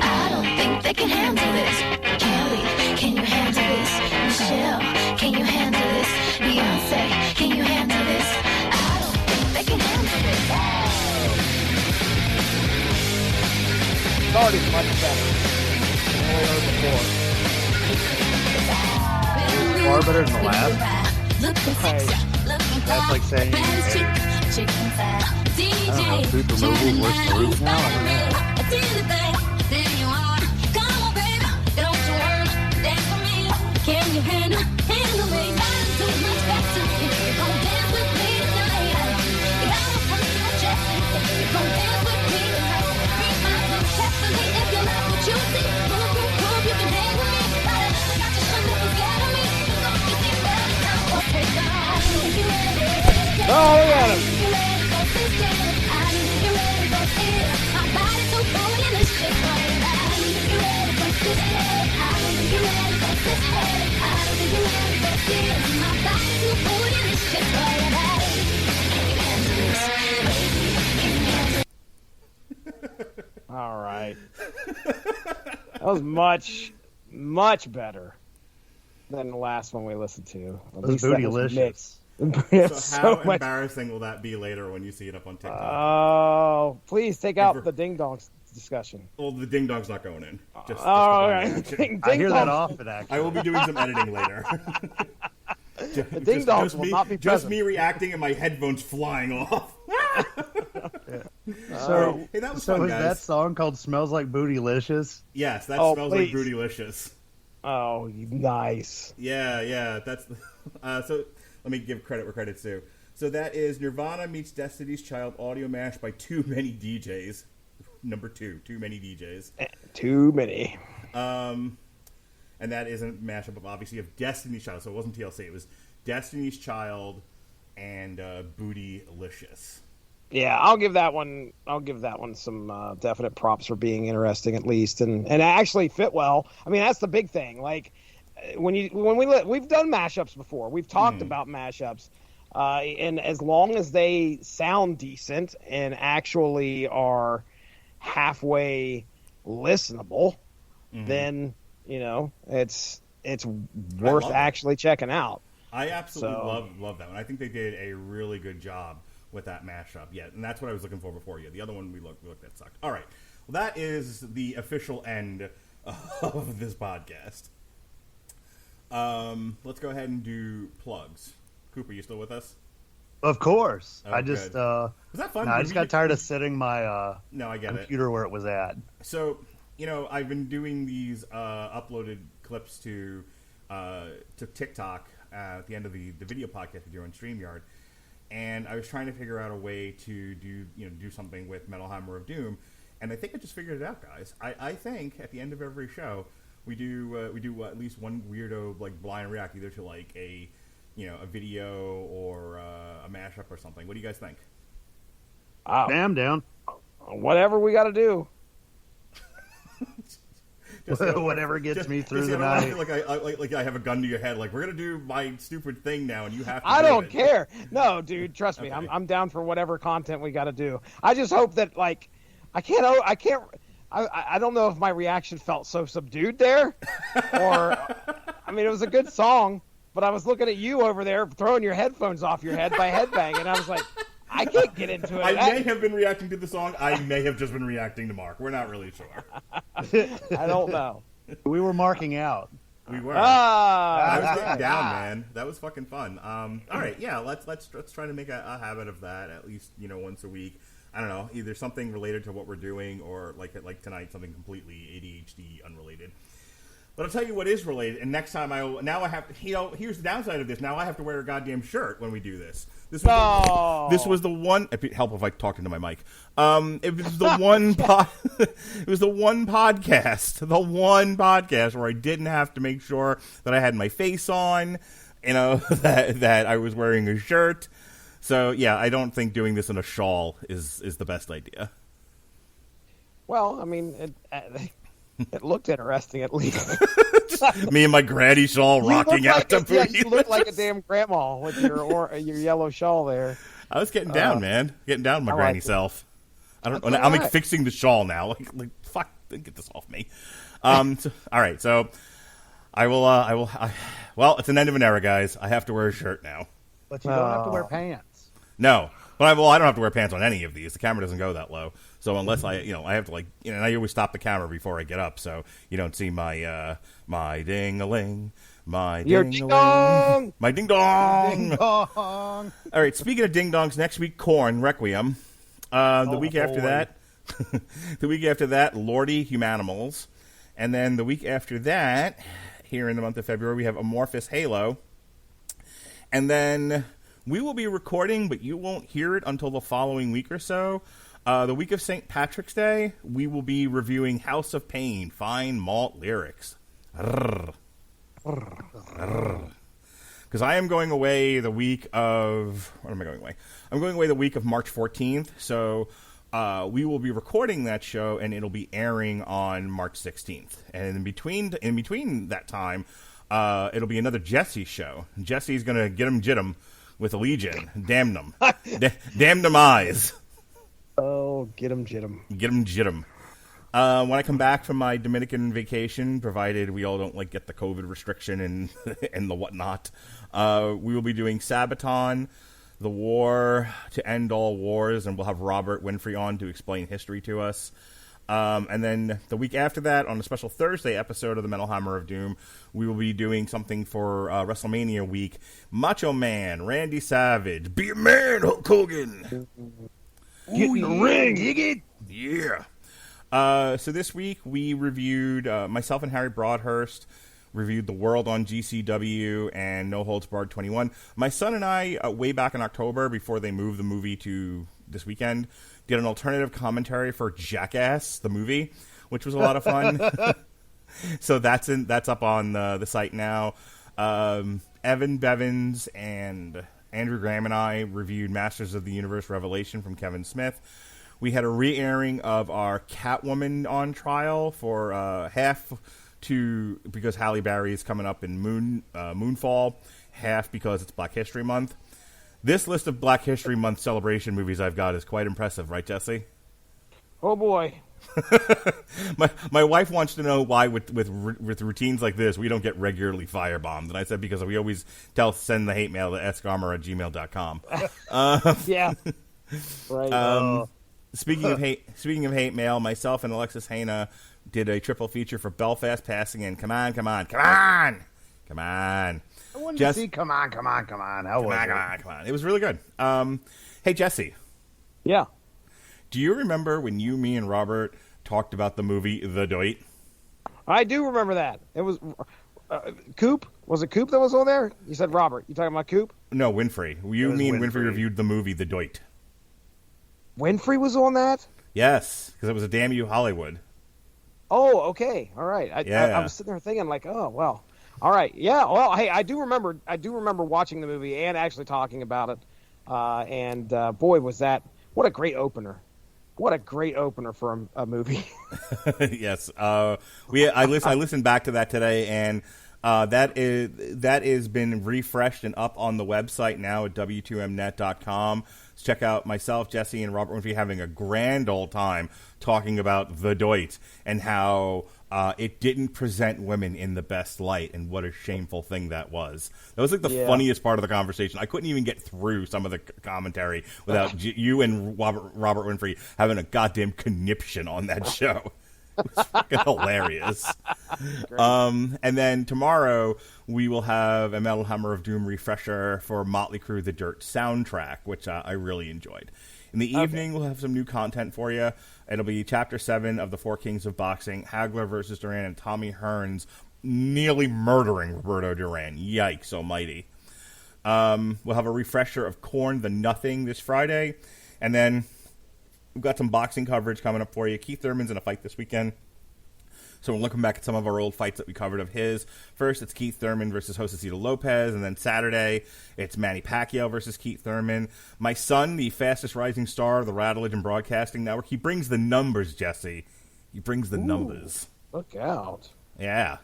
Speaker 5: I don't think they can handle this. Kelly, can you handle this? Michelle, can you handle this? Beyonce, can you handle this? I don't think they can handle this.
Speaker 2: It's already much better than we heard before.
Speaker 3: Far better than the last.
Speaker 5: Hey.
Speaker 3: That's like saying, hey, I don't know, food removal works for roots now? I don't know.
Speaker 5: Can you handle me? Too much better. You're gonna dance with me tonight. You gotta put your chest in. You're gonna dance with me tonight. Read my lips carefully if you like what you see. Prove you can hang with me. I got you some that was scared of me. You think that I'm gonna take it on? You ready?
Speaker 2: Oh, look at him.
Speaker 5: You ready for this dance? You ready for this? My body's so cold in this shit right now. You ready for this dance? You ready for this dance? You ready for this? My body's so cold in this shit right now. Can you handle this, baby? Can you handle it?
Speaker 2: All right. That was much, much better than the last one we listened to. At
Speaker 3: It was
Speaker 2: least that was
Speaker 3: bootylicious.
Speaker 2: mixed.
Speaker 1: So
Speaker 2: It's
Speaker 1: how
Speaker 2: so much.
Speaker 1: embarrassing will that be later when you see it up on TikTok?
Speaker 2: Oh, please take out
Speaker 1: Ever-
Speaker 2: the ding dong discussion.
Speaker 1: Well, the ding dong's not going in. Just
Speaker 2: All
Speaker 1: for
Speaker 2: right.
Speaker 1: reaction.
Speaker 2: Ding
Speaker 3: I hear that
Speaker 2: dong.
Speaker 3: often,
Speaker 1: I
Speaker 3: actually.
Speaker 1: will be doing some editing later.
Speaker 2: The ding dongs will not be
Speaker 1: Just
Speaker 2: present.
Speaker 1: me reacting and my headphones flying off.
Speaker 3: So,
Speaker 1: Hey, that was
Speaker 3: so
Speaker 1: fun,
Speaker 3: is
Speaker 1: guys.
Speaker 3: that song called Smells Like Bootylicious?
Speaker 1: Yes, that
Speaker 2: Oh,
Speaker 1: smells
Speaker 2: please.
Speaker 1: like bootylicious.
Speaker 2: Oh, nice.
Speaker 1: Yeah, that's so let me give credit where credit's due. So that is Nirvana meets Destiny's Child audio mash by Too Many DJs. Number 2, Too Many DJs.
Speaker 2: Too many.
Speaker 1: And that is a mashup of obviously of Destiny's Child. So it wasn't TLC, it was Destiny's Child and Bootylicious.
Speaker 2: Yeah, I'll give that one some definite props for being interesting at least, and actually fit well. I mean, that's the big thing. Like we've done mashups before. We've talked about mashups, and as long as they sound decent and actually are halfway listenable, then it's worth
Speaker 1: love it.
Speaker 2: actually checking out.
Speaker 1: I absolutely
Speaker 2: So-
Speaker 1: love that one. I think they did a really good job with that mashup. Yeah, and that's what I was looking for before. Yeah, the other one we looked at sucked. All right, well that is the official end of this podcast. Let's go ahead and do plugs. Cooper, you still with us?
Speaker 3: Of course.
Speaker 1: Oh,
Speaker 3: I just
Speaker 1: good. Was that fun?
Speaker 3: I just got tired of sitting my
Speaker 1: No, I get it.
Speaker 3: computer where it was at.
Speaker 1: So, I've been doing these uploaded clips to TikTok at the end of the video podcast we do on StreamYard, and I was trying to figure out a way to do something with Metal Hammer of Doom, and I think I just figured it out, guys. I think at the end of every show we do at least one weirdo like blind react either to like a video or a mashup or something. What do you guys think?
Speaker 2: Wow.
Speaker 3: Damn down.
Speaker 2: Whatever we got to do.
Speaker 3: Whatever gets me through the
Speaker 1: I
Speaker 3: night.
Speaker 1: feel like I have a gun to your head. Like, we're gonna do my stupid thing now, and you have to.
Speaker 2: I
Speaker 1: do
Speaker 2: don't
Speaker 1: it.
Speaker 2: care. No, dude, trust me.
Speaker 1: Okay.
Speaker 2: I'm down for whatever content we got to do. I just hope that like I don't know if my reaction felt so subdued there, or I mean, it was a good song, but I was looking at you over there throwing your headphones off your head by headbang, and I was like, I can't get into it.
Speaker 1: I may have been reacting to the song. I may have just been reacting to Mark. We're not really sure.
Speaker 2: I don't know.
Speaker 3: We were marking out.
Speaker 1: We were.
Speaker 2: Ah,
Speaker 1: I was getting down, man. That was fucking fun. All right, yeah. Let's try to make a habit of that at least once a week. I don't know, either something related to what we're doing, or like tonight, something completely ADHD unrelated. But I'll tell you what is related. And next time I have to, here's the downside of this. Now I have to wear a goddamn shirt when we do this. This was the one. It'd help if I talked into my mic. It was the one. It was the one podcast. The one podcast where I didn't have to make sure that I had my face on. That I was wearing a shirt. So yeah, I don't think doing this in a shawl is the best idea.
Speaker 2: well, I mean, it looked interesting at least.
Speaker 1: Me and my granny shawl rocking out to
Speaker 2: yeah, you look like a damn grandma with your yellow shawl there.
Speaker 1: I was getting down, man. Getting down with my
Speaker 2: I
Speaker 1: granny
Speaker 2: like it.
Speaker 1: self. I'm
Speaker 2: all
Speaker 1: like
Speaker 2: right.
Speaker 1: fixing the shawl now. Like fuck, get this off me. All right, so I will. Well, it's an end of an era, guys. I have to wear a shirt now.
Speaker 3: But you don't have to wear pants.
Speaker 1: No, but I don't have to wear pants on any of these. The camera doesn't go that low. So unless I have to and I always stop the camera before I get up, so you don't see my my ding-a-ling, my
Speaker 2: Your
Speaker 1: ding-a-ling, my ding-dong.
Speaker 3: Ding dong.
Speaker 1: All right, speaking of ding-dongs, next week, Korn, Requiem. The week after that, the week after that, Lordy, Humanimals. And then the week after that, here in the month of February, we have Amorphous Halo. And then we will be recording, but you won't hear it until the following week or so. The week of St. Patrick's Day, we will be reviewing House of Pain, Fine Malt Lyrics. Because I am going away the week of... When am I going away? I'm going away the week of March 14th, so we will be recording that show, and it'll be airing on March 16th. And in between that time, it'll be another Jesse show. Jesse's going to get him jit with a Legion. Damn them. Damn them eyes.
Speaker 2: Oh, get him, jit-em.
Speaker 1: Get them jit 'em. When I come back from my Dominican vacation, provided we all don't get the COVID restriction and and the whatnot, we will be doing Sabaton, the war to end all wars, and we'll have Robert Winfrey on to explain history to us. And then the week after that, on a special Thursday episode of the Metal Hammer of Doom, we will be doing something for WrestleMania week. Macho Man, Randy Savage, be a man, Hulk Hogan.
Speaker 2: Get in the ring.
Speaker 3: Dig it.
Speaker 1: Yeah. So this week we reviewed, myself and Harry Broadhurst reviewed The World on GCW and No Holds Barred 21. My son and I, way back in October, before they moved the movie to this weekend, did an alternative commentary for Jackass, the movie, which was a lot of fun. So that's up on the site now. Evan Bevins and Andrew Graham and I reviewed Masters of the Universe Revelation from Kevin Smith. We had a re-airing of our Catwoman on trial for half because Halle Berry is coming up in Moonfall, half because it's Black History Month. This list of Black History Month celebration movies I've got is quite impressive, right, Jesse?
Speaker 2: Oh boy.
Speaker 1: My wife wants to know why with routines like this we don't get regularly firebombed, and I said because we always send the hate mail to eskarmer@gmail.com.
Speaker 2: Yeah. Right.
Speaker 1: Speaking of hate mail, myself and Alexis Haina did a triple feature for Belfast Passing and come on.
Speaker 3: I wanted to see. Come on. How was it?
Speaker 1: Come on. It was really good. Hey Jesse,
Speaker 2: Yeah.
Speaker 1: do you remember when you, me, and Robert talked about the movie The Doit?
Speaker 2: I do remember that. It was Coop. Was it Coop that was on there? You said Robert. You talking about Coop?
Speaker 1: No, Winfrey. You, me, and Winfrey reviewed the movie The Doit.
Speaker 2: Winfrey was on that?
Speaker 1: Yes, because it was a Damn You Hollywood.
Speaker 2: Oh, okay. All right. I was sitting there thinking like, oh, well. All right. Yeah. Well, hey, I do remember watching the movie and actually talking about it. And boy, was that what a great opener. What a great opener for a movie.
Speaker 1: Yes. I listened back to that today, and that has been refreshed and up on the website now at w2mnet.com. So check out myself, Jesse, and Robert Winfrey having a grand old time talking about the Deutsch and how it didn't present women in the best light, and what a shameful thing that was. That was like the funniest part of the conversation. I couldn't even get through some of the commentary without you and Robert Winfrey having a goddamn conniption on that show. It was fucking hilarious. And then tomorrow we will have a Metal Hammer of Doom refresher for Motley Crue The Dirt soundtrack, which I really enjoyed. In the evening, we'll have some new content for you. It'll be Chapter 7 of The Four Kings of Boxing, Hagler versus Duran, and Tommy Hearns nearly murdering Roberto Duran. Yikes almighty. We'll have a refresher of Korn The Nothing this Friday. And then we've got some boxing coverage coming up for you. Keith Thurman's in a fight this weekend, so we're looking back at some of our old fights that we covered of his. First, it's Keith Thurman versus Josecito Lopez, and then Saturday, it's Manny Pacquiao versus Keith Thurman. My son, the fastest rising star of the Radulich and Broadcasting Network, he brings the numbers, Jesse. He brings the numbers.
Speaker 2: Look out.
Speaker 1: Yeah.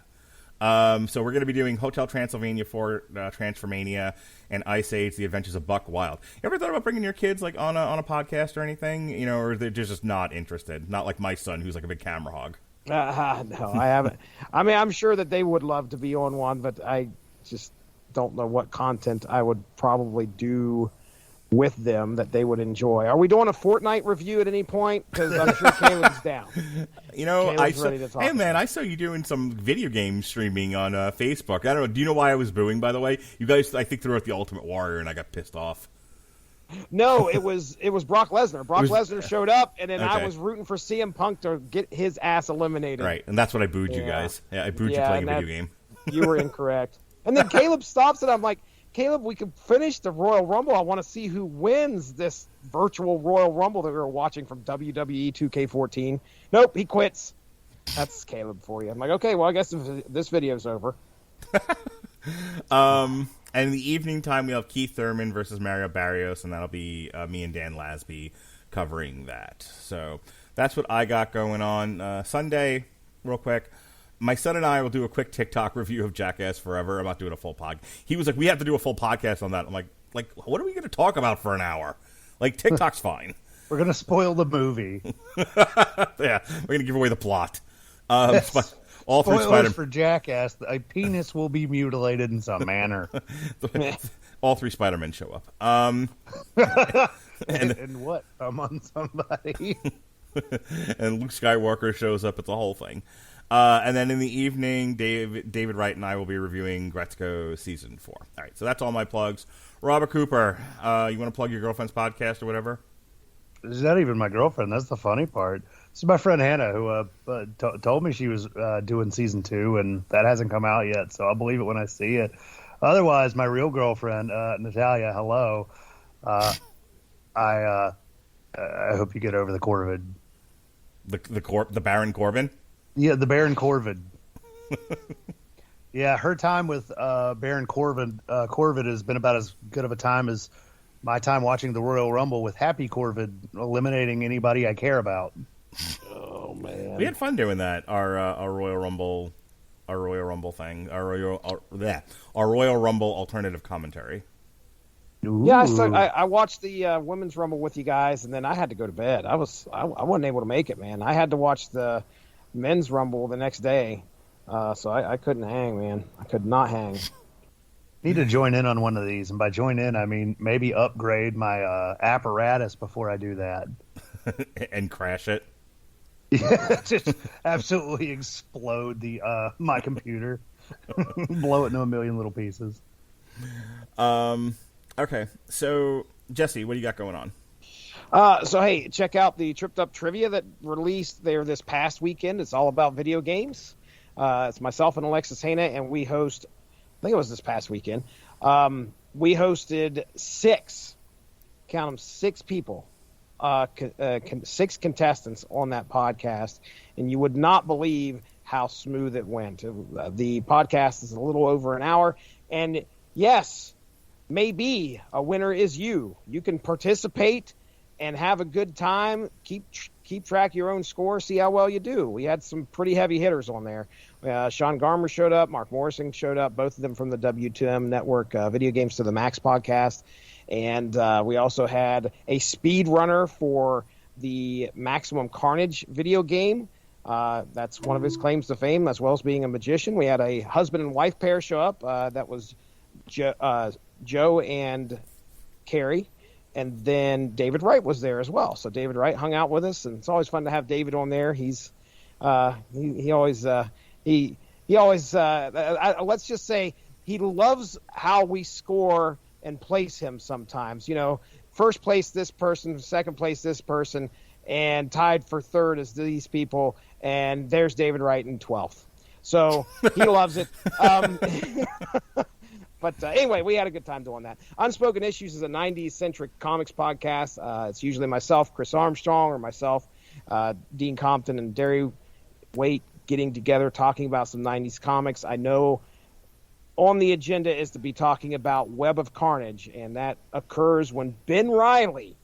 Speaker 1: So we're going to be doing Hotel Transylvania for Transformania and Ice Age: The Adventures of Buck Wild. You ever thought about bringing your kids like on a podcast or anything? You know, or they're just not interested? Not like my son, who's like a big camera hog.
Speaker 2: No, I haven't. I mean, I'm sure that they would love to be on one, but I just don't know what content I would probably do with them that they would enjoy. Are we doing a Fortnite review at any point? Because I'm sure Caleb's down.
Speaker 1: You know,
Speaker 2: ready to talk.
Speaker 1: Hey man, I saw you doing some video game streaming on Facebook. I don't know. Do you know why I was booing? By the way, you guys, I think, threw out the Ultimate Warrior, and I got pissed off.
Speaker 2: No, it was Brock Lesnar. Lesnar showed up, and then I was rooting for CM Punk to get his ass eliminated.
Speaker 1: Right, and that's what I booed you guys. Yeah, I booed you playing a video game.
Speaker 2: You were incorrect. And then Caleb stops, and I'm like, Caleb, we can finish the Royal Rumble. I want to see who wins this virtual Royal Rumble that we were watching from WWE 2K14. Nope, he quits. That's Caleb for you. I'm like, okay, well, I guess this video's over.
Speaker 1: And in the evening time, we have Keith Thurman versus Mario Barrios, and that'll be me and Dan Lasby covering that. So that's what I got going on. Sunday, real quick, my son and I will do a quick TikTok review of Jackass Forever. I'm not doing a full pod. He was like, we have to do a full podcast on that. I'm like, what are we going to talk about for an hour? Like, TikTok's fine.
Speaker 3: We're going to spoil the movie.
Speaker 1: Yeah, we're going to give away the plot. All three
Speaker 3: Spoilers for Jackass. A penis will be mutilated in some manner.
Speaker 1: All three Spider-Men show up.
Speaker 3: And what? I'm on somebody.
Speaker 1: And Luke Skywalker shows up. It's a whole thing. And then in the evening, David Wright and I will be reviewing Gretzko Season 4. All right, so that's all my plugs. Robert Cooper, you want to plug your girlfriend's podcast or whatever?
Speaker 3: She's not even my girlfriend. That's the funny part. This is my friend Hannah, who told me she was doing Season 2, and that hasn't come out yet, so I'll believe it when I see it. Otherwise, my real girlfriend, Natalia, hello. I hope you get over the Corvid.
Speaker 1: The Baron Corbin?
Speaker 3: Yeah, the Baron Corvid. Yeah, her time with Baron Corvid has been about as good of a time as my time watching the Royal Rumble with Happy Corvid eliminating anybody I care about.
Speaker 2: Oh man,
Speaker 1: we had fun doing that. Our Royal Rumble thing. Our Royal Rumble alternative commentary.
Speaker 3: Ooh.
Speaker 2: Yeah, I watched the Women's Rumble with you guys, and then I had to go to bed. I wasn't able to make it, man. I had to watch the Men's Rumble the next day, so I couldn't hang, man. I could not hang.
Speaker 3: Need to join in on one of these, and by join in, I mean maybe upgrade my apparatus before I do that.
Speaker 1: And crash it.
Speaker 3: Yeah, just absolutely explode the my computer, blow it into a million little pieces.
Speaker 1: Okay, so Jesse, what do you got going on?
Speaker 2: So hey, check out the Tripped Up Trivia that released there this past weekend. It's all about video games. It's myself and Alexis Hana, and we host. I think it was this past weekend. We hosted 6 people. 6 contestants on that podcast, and you would not believe how smooth it went. The podcast is a little over an hour, and yes, maybe a winner is you. You can participate and have a good time. Keep track of your own score. See how well you do. We had some pretty heavy hitters on there. Sean Garmer showed up. Mark Morrison showed up. Both of them from the W2M Network Video Games to the Max podcast. And we also had a speed runner for the Maximum Carnage video game. That's one of his claims to fame, as well as being a magician. We had a husband and wife pair show up. That was Joe and Carrie. And then David Wright was there as well. So David Wright hung out with us, and it's always fun to have David on there. He's he always let's just say he loves how we score and place him sometimes. You know, first place this person, second place this person, and tied for third is these people, and there's David Wright in 12th. So he loves it. But anyway, we had a good time doing that. Unspoken Issues is a 90s-centric comics podcast. It's usually myself, Chris Armstrong, or myself, Dean Compton, and Derry Waite getting together, talking about some 90s comics. I know on the agenda is to be talking about Web of Carnage, and that occurs when Ben Reilly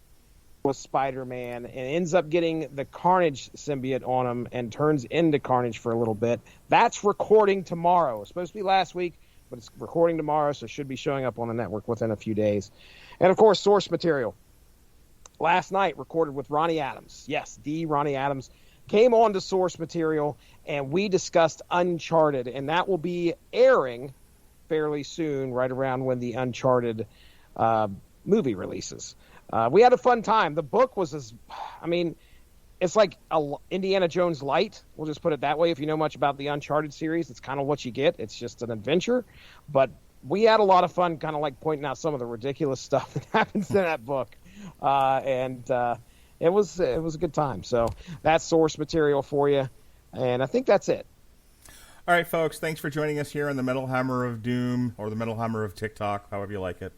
Speaker 2: was Spider-Man and ends up getting the Carnage symbiote on him and turns into Carnage for a little bit. That's recording tomorrow. It's supposed to be last week, but it's recording tomorrow, so it should be showing up on the network within a few days. And, of course, Source Material. Last night, recorded with Ronnie Adams. Yes, the Ronnie Adams came on to Source Material, and we discussed Uncharted, and that will be airing fairly soon, right around when the Uncharted movie releases. We had a fun time. The book was it's like Indiana Jones light. We'll just put it that way. If you know much about the Uncharted series, it's kind of what you get. It's just an adventure. But we had a lot of fun kind of like pointing out some of the ridiculous stuff that happens in that book. And it was a good time. So that's Source Material for you. And I think that's it.
Speaker 1: All right, folks. Thanks for joining us here on the Metal Hammer of Doom, or the Metal Hammer of TikTok, however you like it.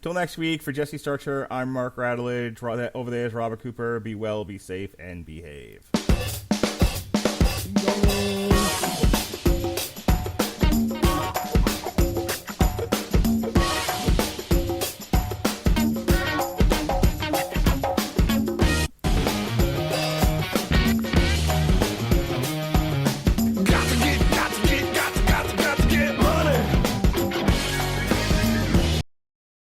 Speaker 1: Till next week, for Jesse Starcher, I'm Mark Radulich. Over there is Robert Cooper. Be well, be safe, and behave.